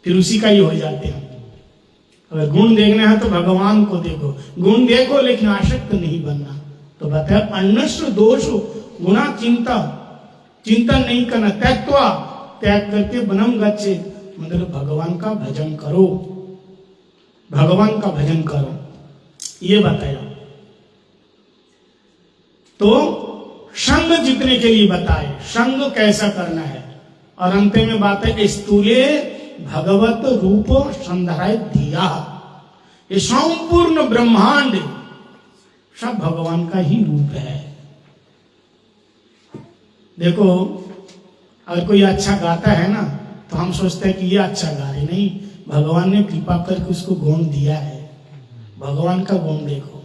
फिर उसी का ही हो जाते हैं। अगर गुण देखना है तो भगवान को देखो, गुण देखो लेकिन आसक्त नहीं बनना। तो बताया अन्नस्य दोष गुणा चिंता, चिंतन नहीं करना, त्यक्त्वा त्याग करके वनम गच्छे, मतलब भगवान का भजन करो, भगवान का भजन करो, ये बताया। तो संग जीतने के लिए बताए, संग कैसा करना है। और अंत में बात है स्थूले भगवत रूप संधाय दिया, ये संपूर्ण ब्रह्मांड सब भगवान का ही रूप है। देखो अगर कोई अच्छा गाता है ना तो हम सोचते हैं कि ये अच्छा गा रहे, नहीं, भगवान ने कृपा करके उसको गुण दिया है, भगवान का गुण देखो।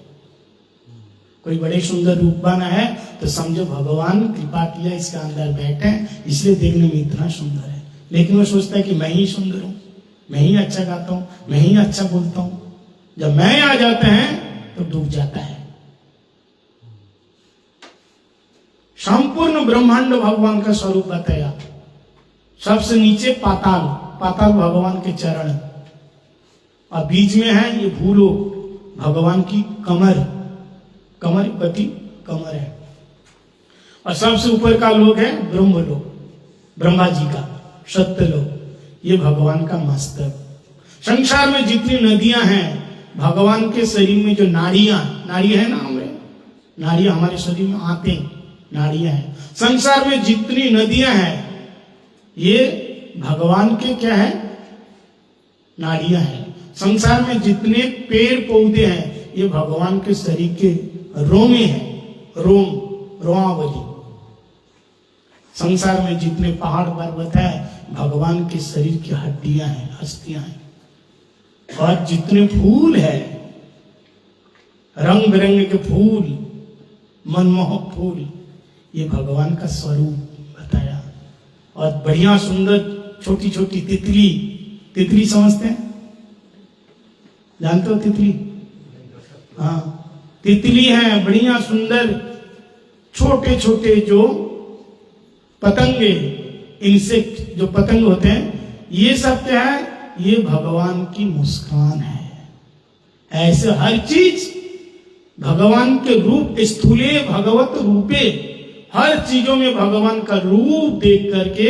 कोई बड़े सुंदर रूप बना है तो समझो भगवान कृपा किया, इसके अंदर बैठे इसलिए देखने में इतना सुंदर है। लेकिन वो सोचता है कि मैं ही सुंदर हूं, मैं ही अच्छा गाता हूं, मैं ही अच्छा बोलता हूं। जब मैं आ जाते हैं तो डूब जाता है। संपूर्ण ब्रह्मांड भगवान का स्वरूप बताया। सबसे नीचे पाताल, पाताल भगवान के चरण, और बीच में है ये भूलोक, भगवान की कमर, कमर गति कमर है। और सबसे ऊपर का लोक है ब्रह्मलोक, ब्रह्मा जी का सत्य लोक, ये भगवान का मस्तक। संसार में जितनी नदियां हैं, भगवान के शरीर में जो नाड़ियां, नाड़ी है ना, हमें नाड़ियां हमारे शरीर में आते हैं, नाड़ियां हैं। संसार में जितनी नदियां हैं ये भगवान के क्या है, नाड़ियां हैं। संसार में जितने पेड़ पौधे हैं ये भगवान के शरीर के रोमे हैं, रोम, रोमावली। संसार में जितने पहाड़ पर्वत है भगवान के शरीर की हड्डियां हैं, अस्थियां हैं। और जितने फूल है, रंग बिरंगे के फूल, मनमोहक फूल, ये भगवान का स्वरूप, और बढ़िया सुंदर छोटी छोटी तितली, तितली समझते हैं, जानते हो तितली? हाँ, तितली हैं बढ़िया सुंदर छोटे छोटे जो पतंगे, इंसेक्ट जो पतंग होते हैं, ये सब क्या है? ये भगवान की मुस्कान है। ऐसे हर चीज भगवान के रूप, स्थूले भगवत रूपे, हर चीजों में भगवान का रूप देख करके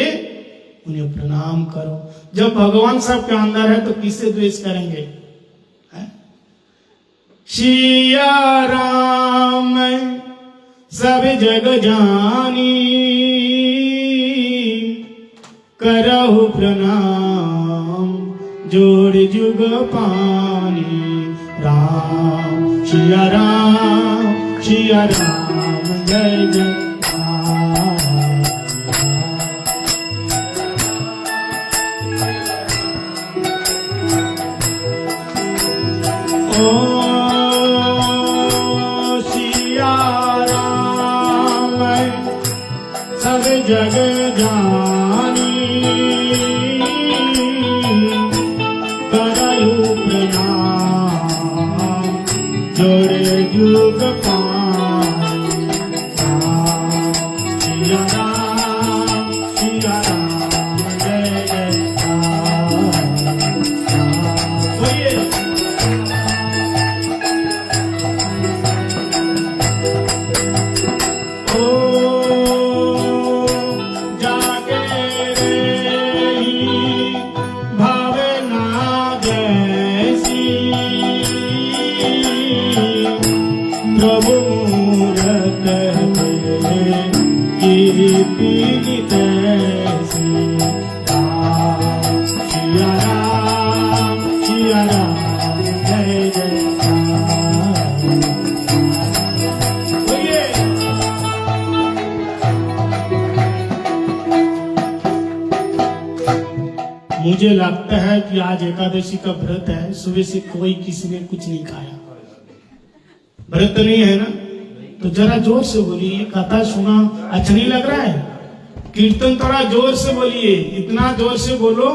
उन्हें प्रणाम करो। जब भगवान सबके अंदर है तो किससे द्वेष करेंगे? सिया राम सब जग जानी, करहु प्रणाम जोड़ जुग पानी। राम सिया राम, सिया राम जय जय राम। ओ सिया राम सब जग जानी, करहु प्रणाम जोड़े जुग पानी। सिया राम, सिया राम जय जय राम। बोलिए प्रभु मूरत कीर्ति तैसी। सिया राम, सिया राम जय जय राम। बोलिए मुझे लगता है कि आज एकादशी का व्रत है, सुबह से कोई किसी ने कुछ नहीं खाया। व्रत नहीं है ना? तो जरा जोर से बोलिए। कथा सुना अच्छा नहीं लग रहा है? कीर्तन थोड़ा जोर से बोलिए, इतना जोर से बोलो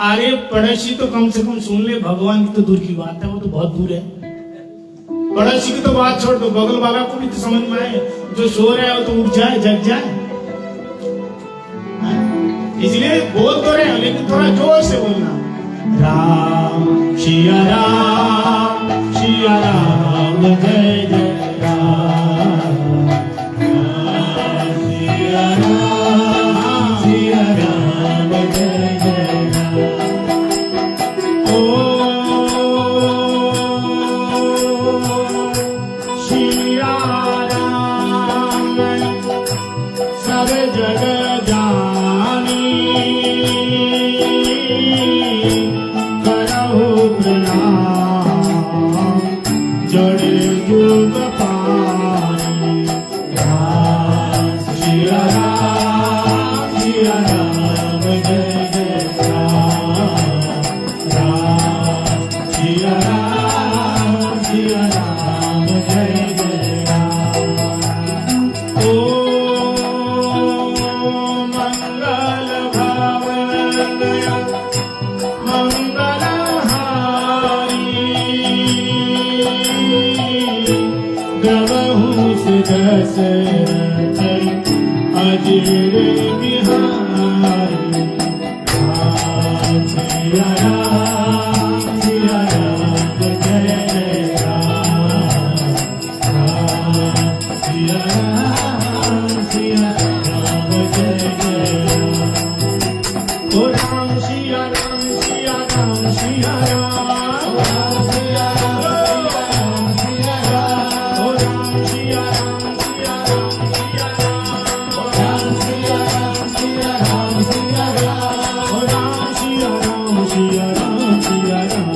अरे पड़ोसी तो कम से कम सुन ले। भगवान की तो दूर की बात है, वो तो बहुत दूर है। पड़ोसी की तो बात छोड़ दो, बगल वाला को भी तो समझ में आए। जो सो रहा है वो तो उठ जाए, जग जाए। इसलिए बोल तो रहे हैं लेकिन थोड़ा जोर से बोलना। राम सिया राम, सिया राम जय जय राम। सिया राम, सिया राम जय जय राम। ओ सिया राम सब जग जानी, करहु प्रणाम जोड़े जुग पानी। राम सिया राम, सिया राम जय जय राम। राम सिया राम, सिया राम जय जय राम। ओ मंगल भावनया मंगल गवहु दशरथ अजर बिहारी। सिया राम, सिया राम जय जय राम। सिया राम, सिया राम जय जय राम। ओ राम सिया राम, सिया राम, सिया राम, राम सिया राम, सिया राम, ओ राम सिया राम, सिया राम, सिया राम, ओ राम सिया राम, सिया राम, सिया राम, ओ राम सिया राम, सिया राम, सिया राम,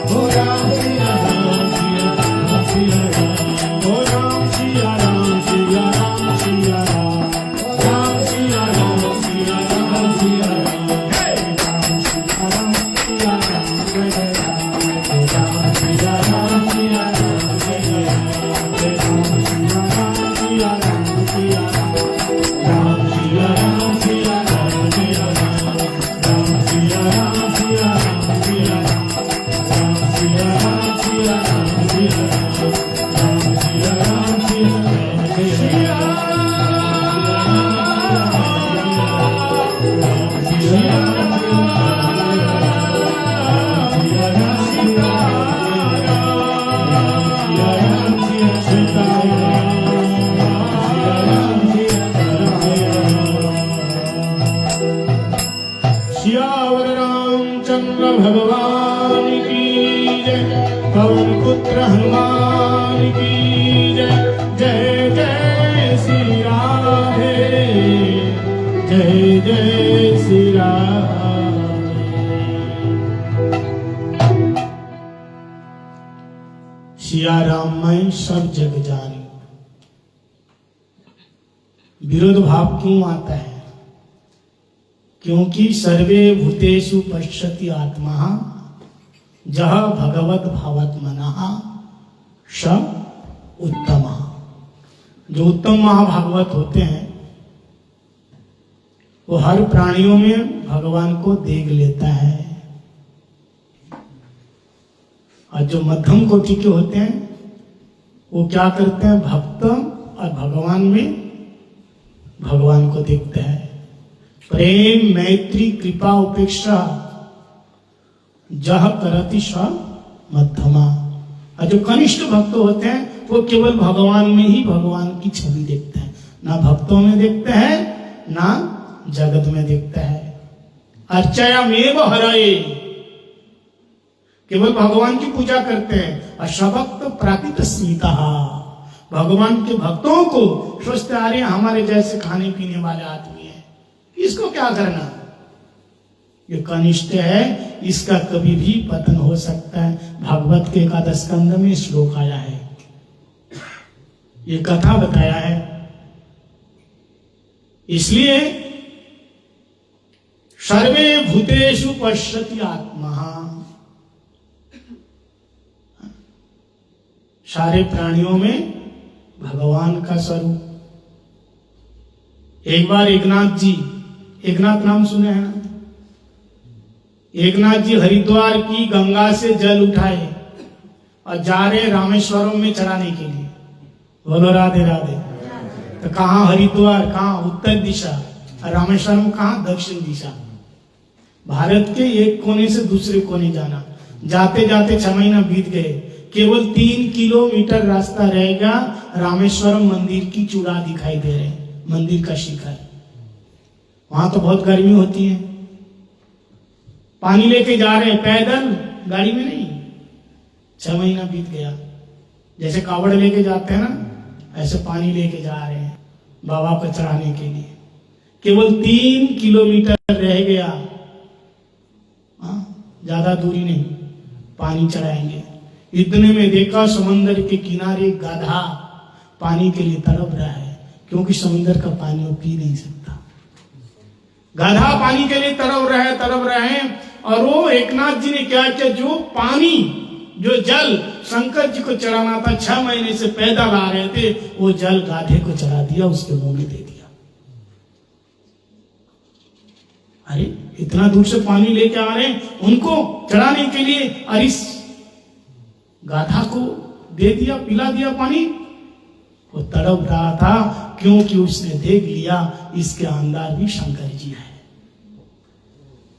ओ राम सिया राम, सिया राम, सिया राम, ओ राम सिया राम, सिया राम, सिया राम, राम सिया राम, सिया राम, सिया राम, हे राम सिया राम, सिया राम जय जय राम। राम सिया राम, सिया राम जय जय राम। हे राम सिया राम, सिया राम, सिया राम, राम सिया राम, सिया राम जय भगवान की जय, पवन पुत्र हनुमान की जय। जय जय श्री राधे, जय जय श्री राधे। सिया राम मैं सब जग जानी। विरोध भाव क्यों आता है? क्योंकि सर्वे भूतेषु पश्यति आत्मा जह भगवत भावात्मनः स उत्तम। जो उत्तम महाभागवत होते हैं वो हर प्राणियों में भगवान को देख लेता है, और जो मध्यम कोटि के होते हैं वो क्या करते हैं? भक्त और भगवान में भगवान को देखते हैं। प्रेम मैत्री कृपा उपेक्षा जह करति स मध्यमा। और जो कनिष्ठ भक्त होते हैं वो केवल भगवान में ही भगवान की छवि देखते हैं, ना भक्तों में देखते हैं ना जगत में देखते हैं। अर्चयामेव हरये, केवल भगवान की पूजा करते हैं। और सभक्त प्राकृत स्मिता, भगवान के भक्तों को सोचते आ रहे हमारे जैसे खाने पीने वाले आदमी है, इसको क्या करना? ये कनिष्ठ है, इसका कभी भी पतन हो सकता है। भागवत के एकादश स्कंद में श्लोक आया है, ये कथा बताया है। इसलिए सर्वे भूतेषु पश्यति आत्मा, सारे प्राणियों में भगवान का स्वरूप। एक बार एकनाथ जी, एकनाथ नाम सुने हैं ना? एकनाथ जी हरिद्वार की गंगा से जल उठाए और जा रहे रामेश्वरम में चढ़ाने के लिए। बोलो राधे राधे। तो कहाँ हरिद्वार, कहाँ उत्तर दिशा, और रामेश्वरम कहाँ दक्षिण दिशा। भारत के एक कोने से दूसरे कोने जाना। जाते जाते 6 महीना बीत गए, केवल 3 किलोमीटर रास्ता रहेगा, रामेश्वरम मंदिर की चूड़ा दिखाई दे रहे, मंदिर का शिखर। वहां तो बहुत गर्मी होती है। पानी लेके जा रहे हैं पैदल, गाड़ी में नहीं। 6 महीना बीत गया। जैसे कावड़ लेके जाते हैं ना, ऐसे पानी लेके जा रहे हैं बाबा को चढ़ाने के लिए। केवल 3 किलोमीटर रह गया, ज्यादा दूरी नहीं, पानी चढ़ाएंगे। इतने में देखा समंदर के किनारे गाधा पानी के लिए तड़प रहा है, क्योंकि समंदर का पानी वो पी नहीं सकता। गाधा पानी के लिए तड़प रहे हैं। और वो एकनाथ जी ने क्या किया? जो पानी, जो जल शंकर जी को चढ़ाना था, 6 महीने से पैदल आ रहे थे, वो जल गाधे को चढ़ा दिया, उसके मुंह में दे दिया। अरे इतना दूर से पानी लेके आ रहे हैं उनको चढ़ाने के लिए, और इस गाधा को दे दिया, पिला दिया पानी। वो तड़प रहा था क्योंकि उसने देख लिया इसके अंदर भी शंकर जी है,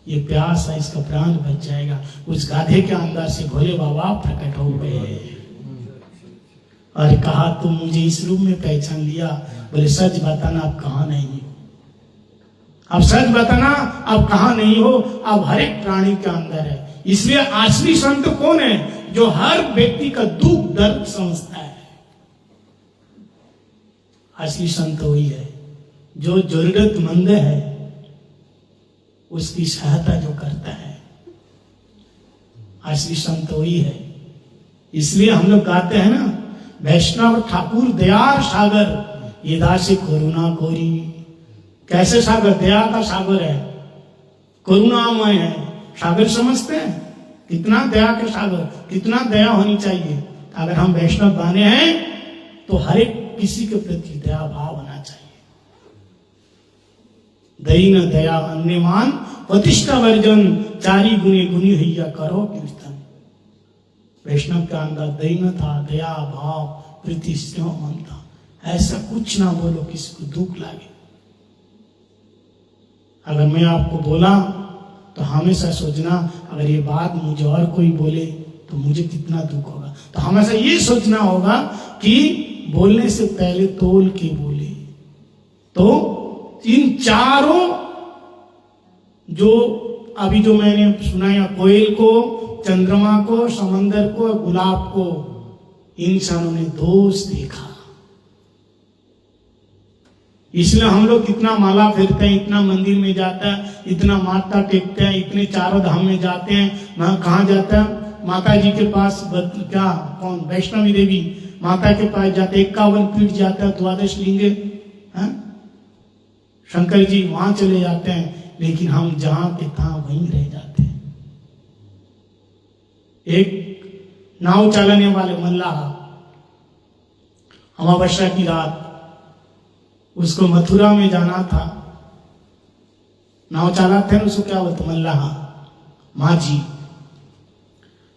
ये प्यास है, इसका प्राण बच जाएगा। उस गाधे के अंदर से भोले बाबा प्रकट हो गए और कहा तुम मुझे इस रूप में पहचान लिया? बोले सच बताना आप कहाँ नहीं हो, अब सच बताना आप कहाँ नहीं हो। अब हर एक प्राणी के अंदर है। इसलिए असली संत कौन है? जो हर व्यक्ति का दुख दर्द समझता है। असली संत वही है जो जरूरतमंद है उसकी सहायता जो करता है। असली संत वही है। इसलिए हम लोग गाते हैं ना, वैष्णव ठाकुर दयार सागर ये दासी करुणा कोरी। कैसे सागर? दया का सागर है, करुणामय है। सागर समझते हैं? कितना दया के सागर, कितना दया होनी चाहिए। अगर हम वैष्णव बने हैं तो हर एक किसी के प्रति दया भाव होना चाहिए। दयिन दया अन्यमान प्रतिष्ठा वर्जन चारी गुणे गुणी हैया करो कीर्तन। वैष्णव के अंदर दयिनता, दया भाव, प्रीति, स्नेह, ममता, ऐसा कुछ ना बोलो किसी को दुख लागे। अगर मैं आपको बोला तो हमेशा सोचना अगर ये बात मुझे और कोई बोले तो मुझे कितना दुख होगा। तो हमेशा ये सोचना होगा कि बोलने से पहले तोल के बोले। तो इन चारों जो अभी जो मैंने सुनाया, कोयल को, चंद्रमा को, समंदर को, गुलाब को, इंसानों ने दोष देखा। इसलिए हम लोग कितना माला फेरते हैं, इतना मंदिर में जाता है, इतना माथा टेकते हैं, इतने चारों धाम में जाते हैं। वहां कहाँ जाता है? माता जी के पास, क्या कौन, वैष्णवी देवी माता के पास जाते, 51 पीठ जाता है, 12 लिंगे, शंकर जी वहां चले जाते हैं। लेकिन हम जहां के तहां वहीं रह जाते हैं। एक नाव चलाने वाले मल्लाह, अमावस्या की रात उसको मथुरा में जाना था। नाव चलाते हैं, उसको क्या बोलते, मल्लाह, माझी।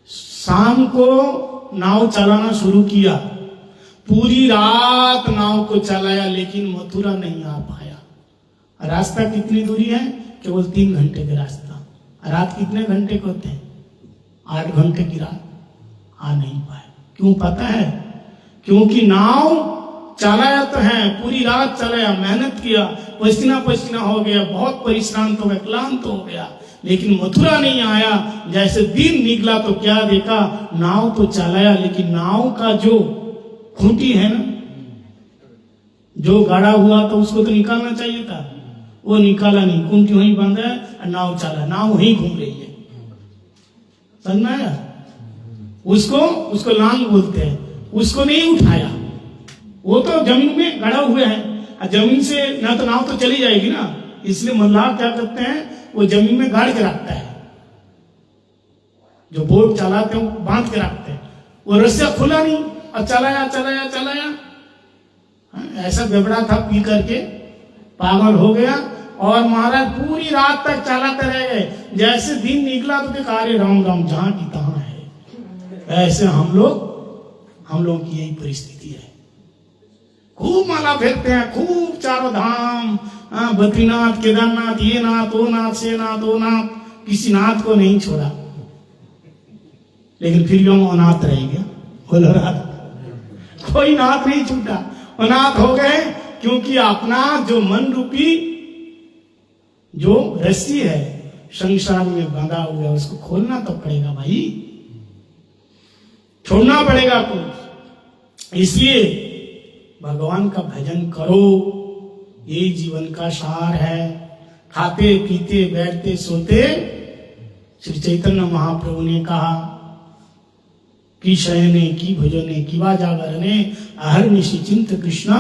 शाम को नाव चलाना शुरू किया, पूरी रात नाव को चलाया, लेकिन मथुरा नहीं आ पाया। रास्ता कितनी दूरी है? केवल 3 घंटे का रास्ता। रात कितने घंटे के होते हैं? 8 घंटे की रात। आ नहीं पाए। क्यों पता है? क्योंकि नाव चलाया तो है, पूरी रात चलाया, मेहनत किया, पसीना पसीना हो गया, बहुत परिश्रांत हो गया, क्लांत हो गया, लेकिन मथुरा नहीं आया। जैसे दिन निकला तो क्या देखा, नाव तो चलाया, लेकिन नाव का जो खूंटी है ना, जो गाड़ा हुआ था, उसको तो निकालना चाहिए था, वो निकाला नहीं, खूंटी वहीं बंद है और नाव चला, नाव वहीं घूम रही है। समझ में आया? उसको लांग बोलते हैं, उसको नहीं उठाया। वो तो जमीन में गड़ा हुए हैं, जमीन से ना तो नाव तो चली जाएगी ना, इसलिए मल्लाह क्या करते हैं, वो जमीन में गाड़ के रखता है। जो बोट चलाते हैं वो बांध के रखते हैं। वो रस्सिया खुला नहीं और चलाया चलाया चलाया, ऐसा बेबड़ा था, पी करके पागल हो गया। और महाराज पूरी रात तक चलाते रह गए। जैसे दिन निकला तो देखा, अरे राम राम, जहां की तहां है। ऐसे हम लोगों की यही परिस्थिति है। खूब माला फेरते हैं, खूब चारों धाम, बद्रीनाथ, केदारनाथ, ये नाथ, वो नाथ, से नाथ, वो नाथ, किसी नाथ को नहीं छोड़ा, लेकिन फिर भी हम अनाथ रह गया। बोलो रात, कोई नाथ नहीं छूटा, अनाथ हो गए। क्योंकि अपना जो मन रूपी जो रस्सी है संसार में बंधा हुआ है, उसको खोलना तो पड़ेगा भाई, छोड़ना पड़ेगा कुछ। इसलिए भगवान का भजन करो, यही जीवन का सार है। खाते पीते बैठते सोते, श्री चैतन्य महाप्रभु ने कहा कि शयने की भजने की वा जागरणे, अहर्निशि चिंत कृष्ण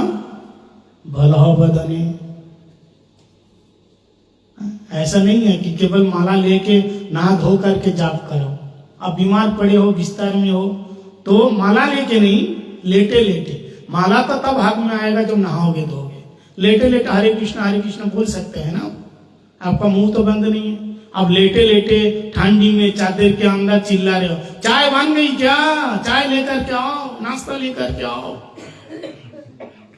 भलह बदने। ऐसा नहीं है कि केवल माला लेके नहा धो करके जाप करो। अब बीमार पड़े हो, बिस्तर में हो, तो माला लेके नहीं, लेटे लेटे। माला तो तब हाथ में आएगा जब नहाओगे धोगे। लेटे लेटे हरे कृष्ण बोल सकते हैं ना, आपका मुंह तो बंद नहीं है। अब लेटे लेटे ठंडी में चादर के अंदर चिल्ला रहे हो, चाय बन गई क्या, चाय लेकर के आओ, नाश्ता लेकर के आओ,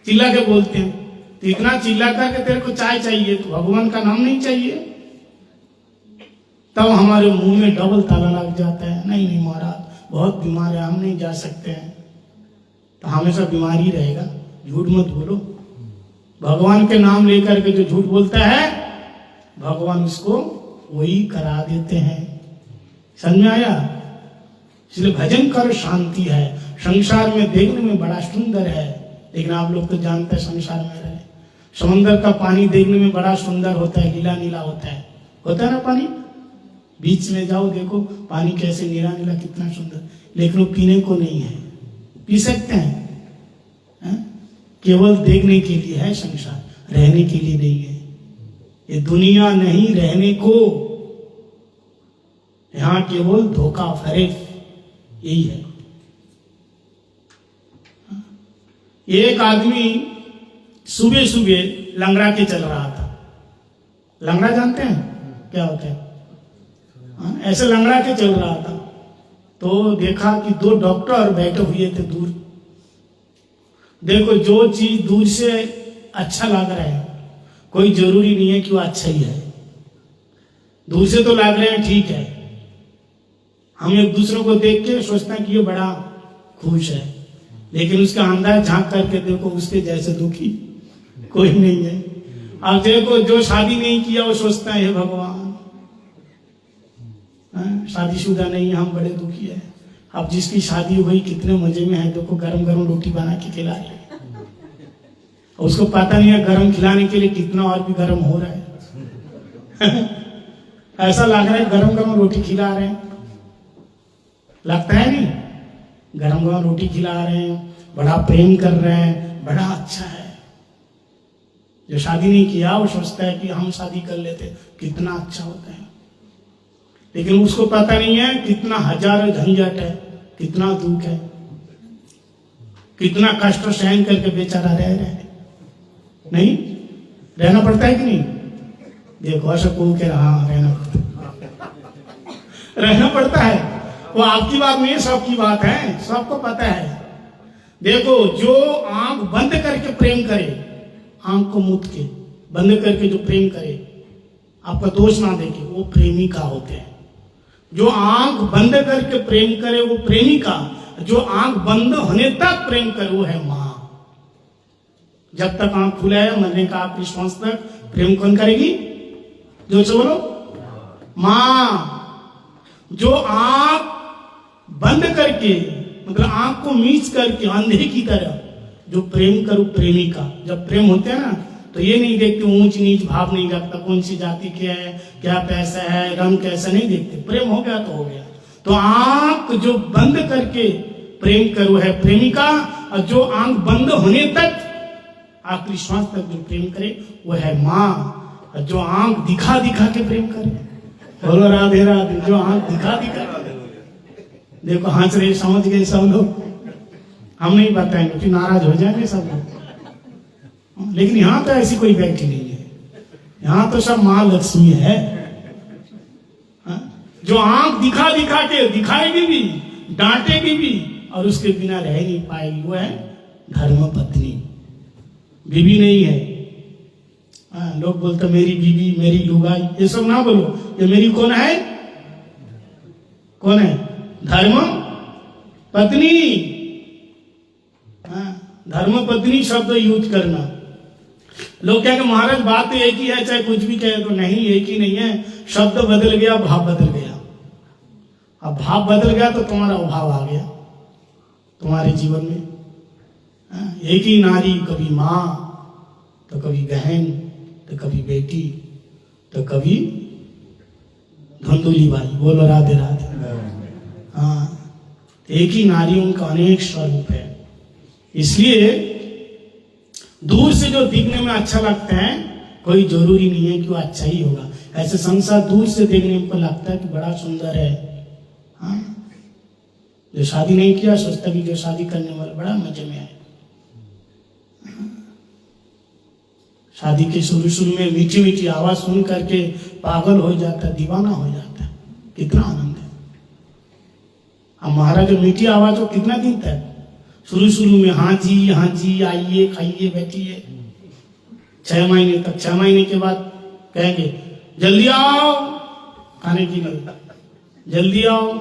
चिल्ला के बोलते हैं। तो इतना चिल्ला करके तेरे को चाय चाहिए, तो भगवान का नाम नहीं चाहिए? तब हमारे मुंह में डबल ताला लग जाता है, नहीं नहीं महाराज बहुत बीमार है, हम नहीं जा सकते हैं। तो हमेशा बीमारी रहेगा, झूठ मत बोलो। भगवान के नाम लेकर के जो झूठ बोलता है, भगवान उसको वही करा देते हैं। समझ में आया? इसलिए भजन कर, शांति है। संसार में देखने में बड़ा सुंदर है, लेकिन आप लोग तो जानते हैं संसार में रहे। समंदर का पानी देखने में बड़ा सुंदर होता है, नीला नीला होता है ना पानी। बीच में जाओ देखो पानी कैसे नीला नीला, कितना सुंदर, लेकिन वो पीने को नहीं है। पी सकते हैं? केवल देखने के लिए है संसार, रहने के लिए नहीं है। ये दुनिया नहीं रहने को, यहां केवल धोखा फरेब, यही है। एक आदमी सुबह सुबह लंगड़ा के चल रहा था। लंगड़ा जानते हैं क्या होता है? ऐसे लंगड़ा के चल रहा था, तो देखा कि 2 डॉक्टर बैठे हुए थे दूर। देखो, जो चीज दूर से अच्छा लग रहा है, कोई जरूरी नहीं है कि वो अच्छा ही है। दूर से तो लग रहे हैं, ठीक है। हम एक दूसरे को देख के सोचते हैं कि ये बड़ा खुश है, लेकिन उसका अंदर झांक करके देखो, उसके जैसे दुखी कोई नहीं है। अब देखो, जो शादी नहीं किया वो सोचता है हे भगवान, शादीशुदा नहीं, हम बड़े दुखी है। अब जिसकी शादी हो गई कितने मजे में है, देखो गरम गरम रोटी बना के खिला रहे हैं, उसको पता नहीं है गरम खिलाने के लिए कितना और भी गरम हो रहा है। ऐसा लग रहा है गरम गरम रोटी खिला रहे हैं, लगता है नहीं? गरम गरम रोटी खिला रहे हैं, बड़ा प्रेम कर रहे हैं, बड़ा अच्छा है। जो शादी नहीं किया वो सोचता है कि हम शादी कर लेते कितना अच्छा होता है, लेकिन उसको पता नहीं है कितना हजारों झंझट है, कितना दुख है, कितना कष्ट सहन करके बेचारा रह रहा है। नहीं रहना पड़ता है कि नहीं? देखो ऐसा को कह रहा रहना पड़ता है। वो आपकी बात नहीं है, सबकी बात है, सबको पता है। देखो जो आंख बंद करके प्रेम करे, आंख को मूंद के बंद करके जो प्रेम करे, आपका दोष ना देखे, वो प्रेमिका होते हैं। जो आंख बंद करके प्रेम करे वो प्रेमिका, जो आंख बंद होने तक प्रेम करे वो है मां। जब तक आंख खुला है मरने का आखिरी श्वास तक प्रेम कौन करेगी? जो से बोलो मां। जो आंख बंद करके मतलब आंख को मीच करके अंधे की तरह जो प्रेम करो प्रेमिका, जब प्रेम होते हैं ना तो ये नहीं देखते, ऊंच नीच भाव नहीं रखता, कौन सी जाति के है, क्या पैसा है, रंग कैसा, नहीं देखते। प्रेम हो गया तो हो गया। तो आंख जो बंद करके प्रेम करो है प्रेमिका, और जो आंख बंद होने तक आखिरी श्वास तक जो प्रेम करे वो है माँ। और जो आंख दिखा दिखा के प्रेम करे, बोलो राधे राधे। जो आंख दिखा दिखा, देखो हंस रहे, समझ गए सब लोग, हम नहीं बताएंगे फिर नाराज हो जाएंगे सब लोग। लेकिन यहाँ तो ऐसी कोई बैठी नहीं है, यहाँ तो सब माँ लक्ष्मी है। जो आंख दिखा दिखा के दिखाएगी भी, डांटेगी भी, और उसके बिना रह नहीं पाएगी, वो है धर्म पत्नी। बीवी नहीं है। लोग बोलते मेरी बीवी, मेरी लुगाई, ये सब ना बोलो। ये मेरी कौन है? कौन है? धर्म पत्नी। धर्म पत्नी शब्द यूज करना। लोग क्या कि महाराज बात तो एक ही है, चाहे कुछ भी कहे, तो नहीं एक ही नहीं है। शब्द बदल गया, भाव बदल गया। अब भाव बदल गया तो तुम्हारा अभाव आ गया तुम्हारे जीवन में। एक ही नारी, कभी माँ तो कभी बहन तो कभी बेटी तो कभी धुंधुली बाई। बोलो राधे राधे। हाँ, एक ही नारी, उनका अनेक स्वरूप है। इसलिए दूर से जो दिखने में अच्छा लगता है, कोई जरूरी नहीं है कि वो अच्छा ही होगा। ऐसे संसार दूर से देखने में लगता है कि बड़ा सुंदर है। हाँ, जो शादी नहीं किया सोचता कि जो शादी करने वाला बड़ा मजे में है। शादी के शुरू में मीठी मीठी आवाज सुन करके पागल हो जाता है, दीवाना हो जाता है। कितना आनंद है। अब महाराज जो मीठी आवाज हो कितना दिन तक? शुरू में हाँ जी, आइए, खाइए, बैठिए, 6 महीने तक। 6 महीने के बाद कहेंगे जल्दी आओ खाने के लिए, जल्दी आओ।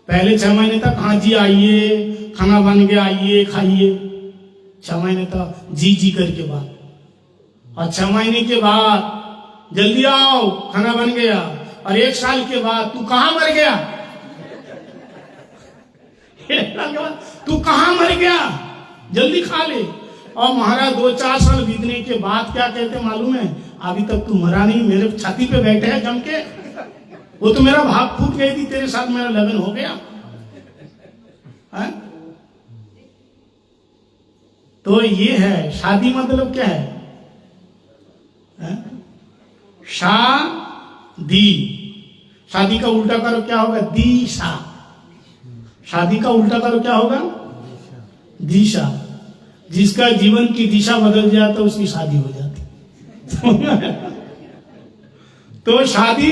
पहले 6 महीने तक हाँ जी आइए, खाना बन गया, आइए खाइए, 6 महीने तक जी करके बाद। और 6 महीने के बाद जल्दी आओ खाना बन गया। और 1 साल के बाद तू कहाँ मर गया? 1 साल के बाद तू कहाँ मर गया, जल्दी खा ले। और महाराज 2-4 साल बीतने के बाद क्या कहते मालूम है? अभी तक तू मरा नहीं, मेरे छाती पे बैठे है जम के। वो तो मेरा भाग फूट गई थी, तेरे साथ मेरा लगन हो गया है? तो ये है शादी। मतलब क्या है? शादी। शादी का उल्टा करो क्या होगा? दिशा। शादी का उल्टा करो क्या होगा? दिशा। जिसका जीवन की दिशा बदल जाता है उसकी शादी हो जाती। तो शादी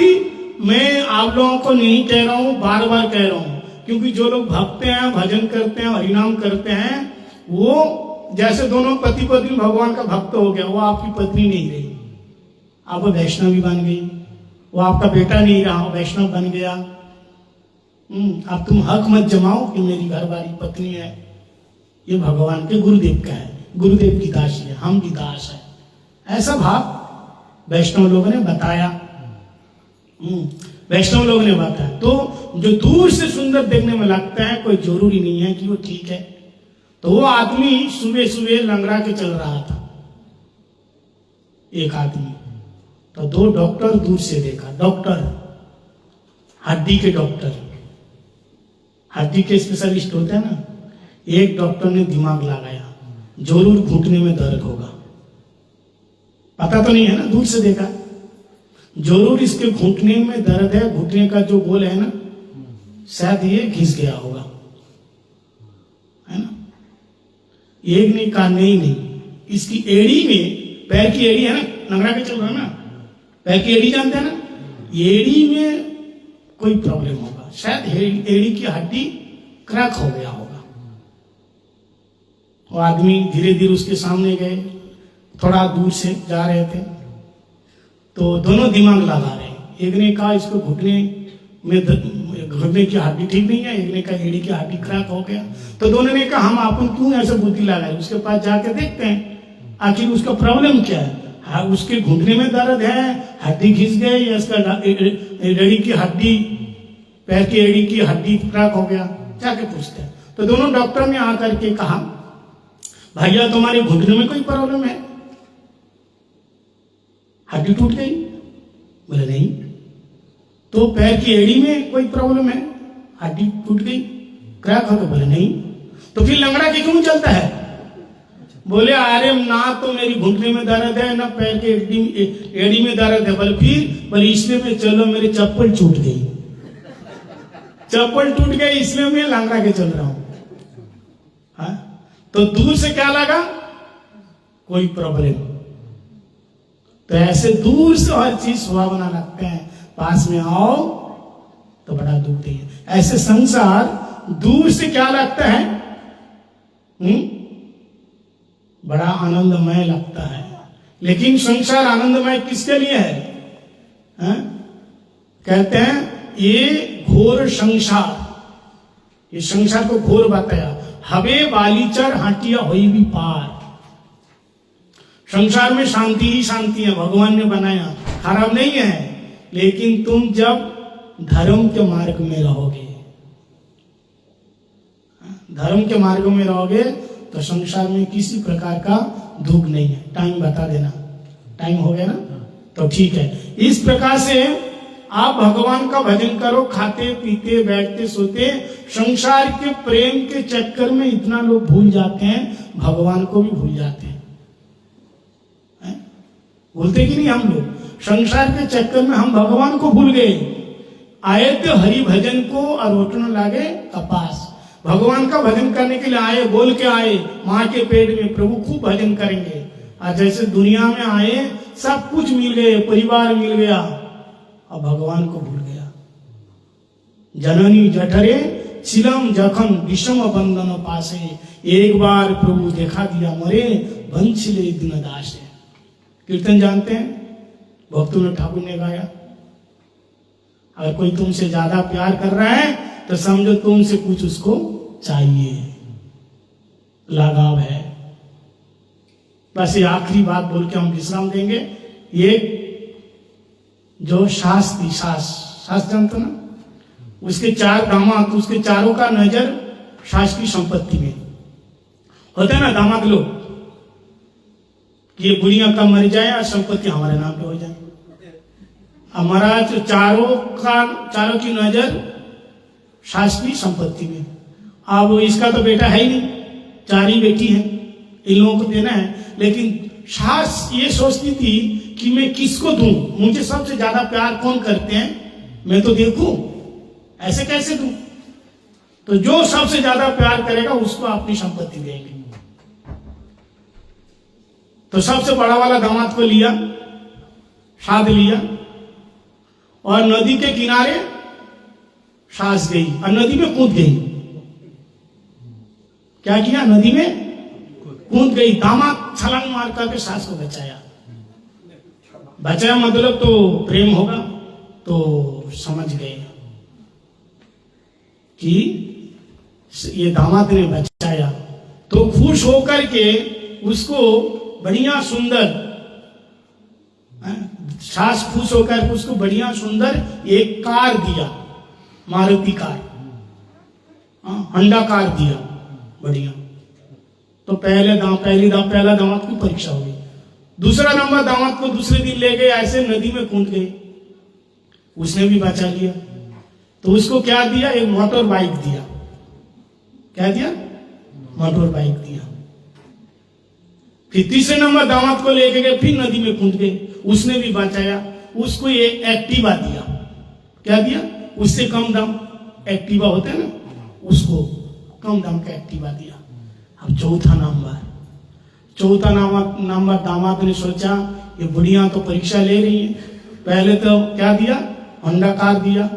मैं आप लोगों को नहीं कह रहा हूं, बार बार कह रहा हूं, क्योंकि जो लोग भक्ते हैं, भजन करते हैं, हरिनाम करते हैं, वो जैसे दोनों पति पत्नी भगवान का भक्त हो गया, वो आपकी पत्नी नहीं रही, आप वैष्णवी बन गई। वो आपका बेटा नहीं रहा, वैष्णव बन गया। अब तुम हक मत जमाओ कि मेरी घरवाली पत्नी है। ये भगवान के गुरुदेव का है, गुरुदेव की दासी है, हम भी दास है। ऐसा भाव वैष्णव लोगों ने बताया। वैष्णव लोगों ने बताया। तो जो दूर से सुंदर देखने में लगता है कोई जरूरी नहीं है कि वो ठीक है। तो वो आदमी सुबह सुबह लंगड़ा के चल रहा था, एक आदमी। तो दो डॉक्टर दूर से देखा, डॉक्टर हड्डी के डॉक्टर, हड्डी के स्पेशलिस्ट होते हैं ना। एक डॉक्टर ने दिमाग लगाया, जरूर घुटने में दर्द होगा, पता तो नहीं है ना, दूर से देखा, जरूर इसके घुटने में दर्द है, घुटने का जो गोल है ना, शायद ये घिस गया होगा, है ना। एक ने कहा नहीं, इसकी एड़ी में, पैर की एड़ी है ना, लंगड़ा के चल रहा है ना, पैर की एड़ी जानते हैं ना, एड़ी में कोई प्रॉब्लम होगा, शायद एड़ी की हड्डी क्रैक हो गया होगा। वो आदमी धीरे धीरे उसके सामने गए, थोड़ा दूर से जा रहे थे, तो दोनों दिमाग लगा रहे। एक ने कहा इसको घुटने की हड्डी ठीक नहीं है, एक ने कहा एड़ी की हड्डी क्रैक हो गया। तो दोनों ने कहा हम अपन क्यों ऐसे बुद्धि लगाए, उसके पास जाके देखते हैं आखिर उसका प्रॉब्लम क्या है। हाँ, उसके घुटने में दर्द है, हड्डी घिस गई, या इसका एड़ी की हड्डी, पैर की एड़ी की हड्डी क्रैक हो गया, जाके पूछते हैं। तो दोनों डॉक्टर ने आकर के कहा भैया तुम्हारे घुटने में कोई प्रॉब्लम है, हड्डी टूट गई? बोले नहीं। तो पैर की एड़ी में कोई प्रॉब्लम है, हड्डी टूट गई, क्रैक हो गया? बोले नहीं। तो फिर लंगड़ा के क्यों चलता है? बोले अरे ना तो मेरी घुटने में दर्द है, ना पैर के एड़ी में दर्द है। बोले इसलिए मैं चलो मेरी चप्पल टूट गई, चप्पल टूट गई इसलिए मैं लंगड़ा के चल रहा हूं। हाँ? तो दूर से क्या लगा? कोई प्रॉब्लम। तो ऐसे दूर से हर चीज सुहावना लगते हैं, पास में आओ तो बड़ा दुख है। ऐसे संसार दूर से क्या लगता है? बड़ा आनंदमय लगता है। लेकिन संसार आनंदमय किसके लिए है? कहते हैं ये घोर संसार, ये संसार को घोर बताया। हवे बालीचर हाटिया होई भी पार। संसार में शांति ही शांति है, भगवान ने बनाया, खराब नहीं है। लेकिन तुम जब धर्म के मार्ग में रहोगे, धर्म के मार्ग में रहोगे तो संसार में किसी प्रकार का दुख नहीं है। टाइम बता देना, टाइम हो गया ना, तो ठीक है। इस प्रकार से आप भगवान का भजन करो, खाते पीते बैठते सोते। संसार के प्रेम के चक्कर में इतना लोग भूल जाते हैं, भगवान को भी भूल जाते हैं। बोलते कि नहीं हम लोग, संसार के चक्कर में हम भगवान को भूल गए। आए तो हरि भजन को और रोटन लागे कपास। भगवान का भजन करने के लिए आए, बोल के आए माँ के पेट में प्रभु खूब भजन करेंगे। और जैसे दुनिया में आए सब कुछ मिल गए, परिवार मिल गया, और भगवान को भूल गया। जननी जठरे चिलम जखन विषम बंधन पासे। एक बार प्रभु देखा दिया मरे बंचिले दिन दासे। कीर्तन जानते हैं, भक्तों ने ठाकुर ने गाया। अगर कोई तुमसे ज्यादा प्यार कर रहा है तो समझो तुमसे कुछ उसको चाहिए, लगाव है। बस ये आखिरी बात बोल के हम विश्राम देंगे। ये जो सास थी, सास जानते ना, उसके 4 दामाद, उसके चारों का नजर सास की संपत्ति में होता है ना। दामाद लोग कि ये बुढ़िया का मर जाए और संपत्ति हमारे नाम पे हो जाए। हमारा चारों की नजर सास की संपत्ति में। अब इसका तो बेटा है ही नहीं, 4 ही बेटी है, इन लोगों को देना है। लेकिन सास ये सोचती थी कि मैं किसको दूं, मुझे सबसे ज्यादा प्यार कौन करते हैं, मैं तो देखूं, ऐसे कैसे दूं। तो जो सबसे ज्यादा प्यार करेगा उसको अपनी संपत्ति देंगे। तो सबसे बड़ा वाला दामाद को लिया, साध लिया, और नदी के किनारे सास गई और नदी में कूद गई। क्या किया? नदी में कूद गई। दामाद छलांग मार करके सास को बचाया। बचाया मतलब तो प्रेम होगा, तो समझ गए कि ये दामाद ने बचाया। तो खुश होकर के उसको बढ़िया सुंदर सास खुश होकर उसको बढ़िया सुंदर एक कार दिया, मारुति कार, होंडा कार दिया बढ़िया। तो पहला दामाद की परीक्षा हो गई। दूसरा नंबर दामाद को दूसरे दिन ले गए, ऐसे नदी में कूद गए, उसने भी बचा लिया। तो उसको क्या दिया, एक मोटर बाइक दिया। क्या दिया, मोटर बाइक दिया। फिर तीसरे नंबर दामाद को लेके गए, फिर नदी में कूद गए, उसने भी बचाया। उसको ये एक्टिवा दिया। क्या दिया, उससे कम दाम एक्टिवा होते हैं ना, उसको कम दाम का एक्टिवा दिया। अब चौथा नंबर दामाद ने सोचा ये बुढ़िया तो परीक्षा ले रही है, पहले तो क्या दिया, होंडा कार दिया,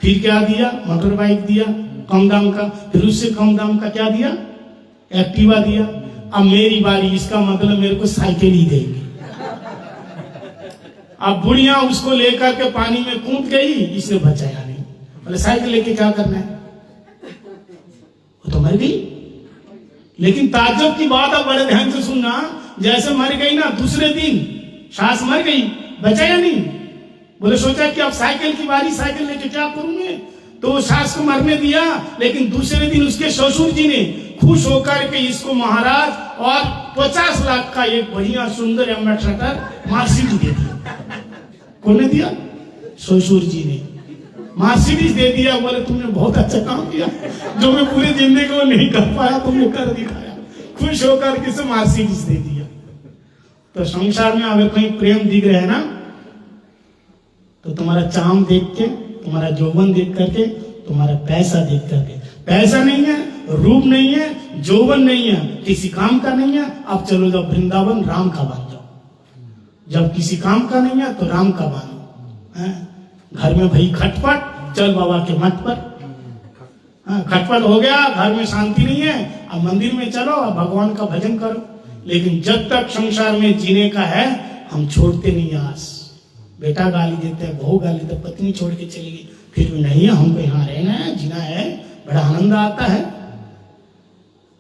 फिर क्या दिया, मोटर बाइक दिया कम दाम का, फिर उससे कम दाम का क्या दिया, एक्टिवा दिया। अब मेरी बारी, इसका मतलब मेरे को साइकिल ही देगी। अब बुढ़िया उसको लेकर के पानी में कूद गई, इसने बचाया नहीं। बोले साइकिल लेके क्या करना है, वो तो मर गई। लेकिन ताज्जुब की बात अब बड़े ध्यान से सुनना, जैसे मर गई ना, दूसरे दिन सास मर गई, बचाया नहीं। बोले सोचा कि अब साइकिल की बारी, साइकिल लेके क्या करूंगे, तो सास को मरने दिया। लेकिन दूसरे दिन उसके ससुर जी ने खुश होकर के इसको महाराज और 50 लाख का एक बढ़िया सुंदर एम्बेसडर मार्सिडीज दे दिया। कौन ने दिया, ससुर जी ने मार्सिडीज दे दिया। बोले तुमने बहुत अच्छा काम किया, जो मैं पूरे जिंदगी को नहीं कर पाया तुमने कर दिखाया। खुश होकर किसे मार्सिडीज दे दिया। तो संसार में अगर कहीं प्रेम दिख रहे है ना, तो तुम्हारा चाम देख के, तुम्हारा यौवन देख करके, तुम्हारा पैसा देख करके। पैसा नहीं है, रूप नहीं है, यौवन नहीं है, किसी काम का नहीं है, अब चलो जाओ वृंदावन, राम का बन जाओ। जब किसी काम का नहीं है तो राम का बनो। घर में भाई खटपट, चल बाबा के मठ पर। खटपट हो गया, घर में शांति नहीं है, अब मंदिर में चलो, अब भगवान का भजन करो। लेकिन जब तक संसार में जीने का है, हम छोड़ते नहीं आस। बेटा गाली देते हैं, बहू गाली देते, पत्नी छोड़ के चली गई, फिर भी नहीं, हमको यहाँ रहना है, जीना है, बड़ा आनंद आता है।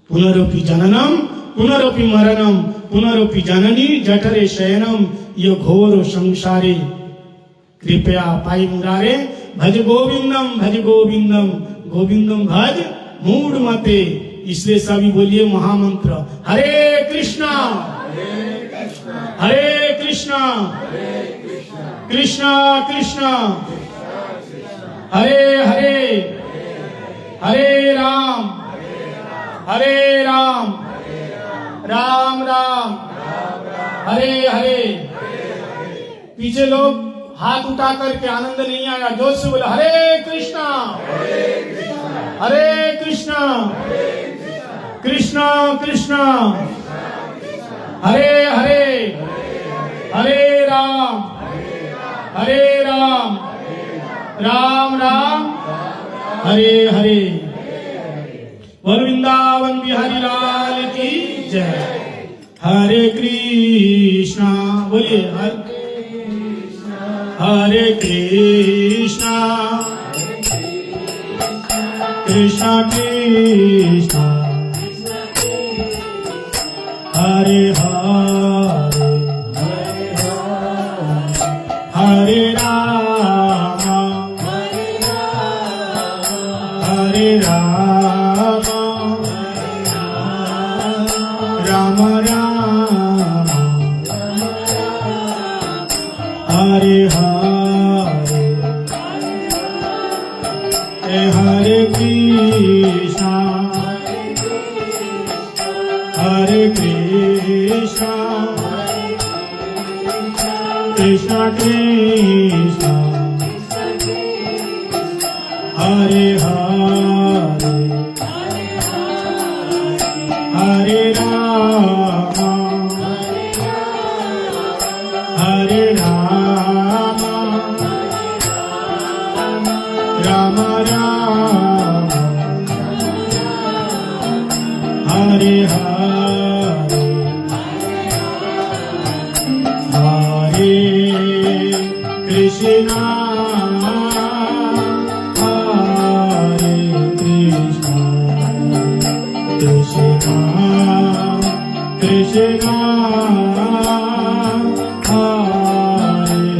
पुनरपि जननम पुनरपि मरणम पुनरपि जननी जठरे शयनम, ये घोर संसारे कृपया पाई मुरारे, भज गोविंदम गोविंदम भज मूढ़ मते। इसलिए सभी बोलिए महामंत्र, हरे कृष्णा हरे कृष्णा कृष्णा कृष्णा हरे हरे, हरे राम राम राम हरे हरे। पीछे लोग हाथ उठा करके आनंद नहीं आया, जोर से बोला हरे कृष्णा कृष्णा कृष्णा हरे हरे, हरे राम राम राम हरे हरे। वृंदावन बिहारी लाल की जय। हरे कृष्णा, बोलिए हरे कृष्णा कृष्णा कृष्णा हरे हरे, हरे राम हरे राम, राम राम हरे हरे, हरे कृष्णा कृष्णा कृष्णा हरे हरे, हरे राम राम राम हरे हरे, हरे कृष्णा हरे कृष्णा कृष्णा कृष्णा हरे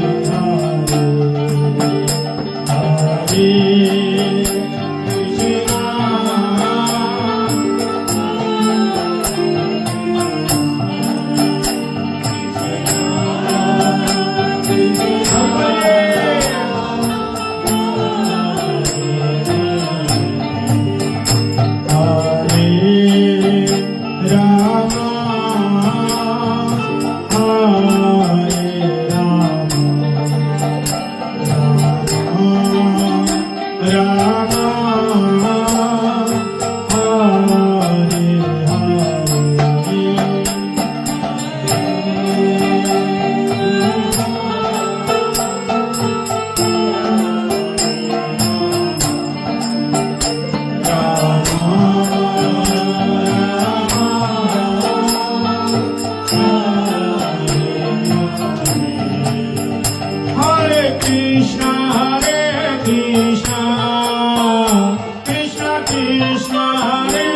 Krishna Hare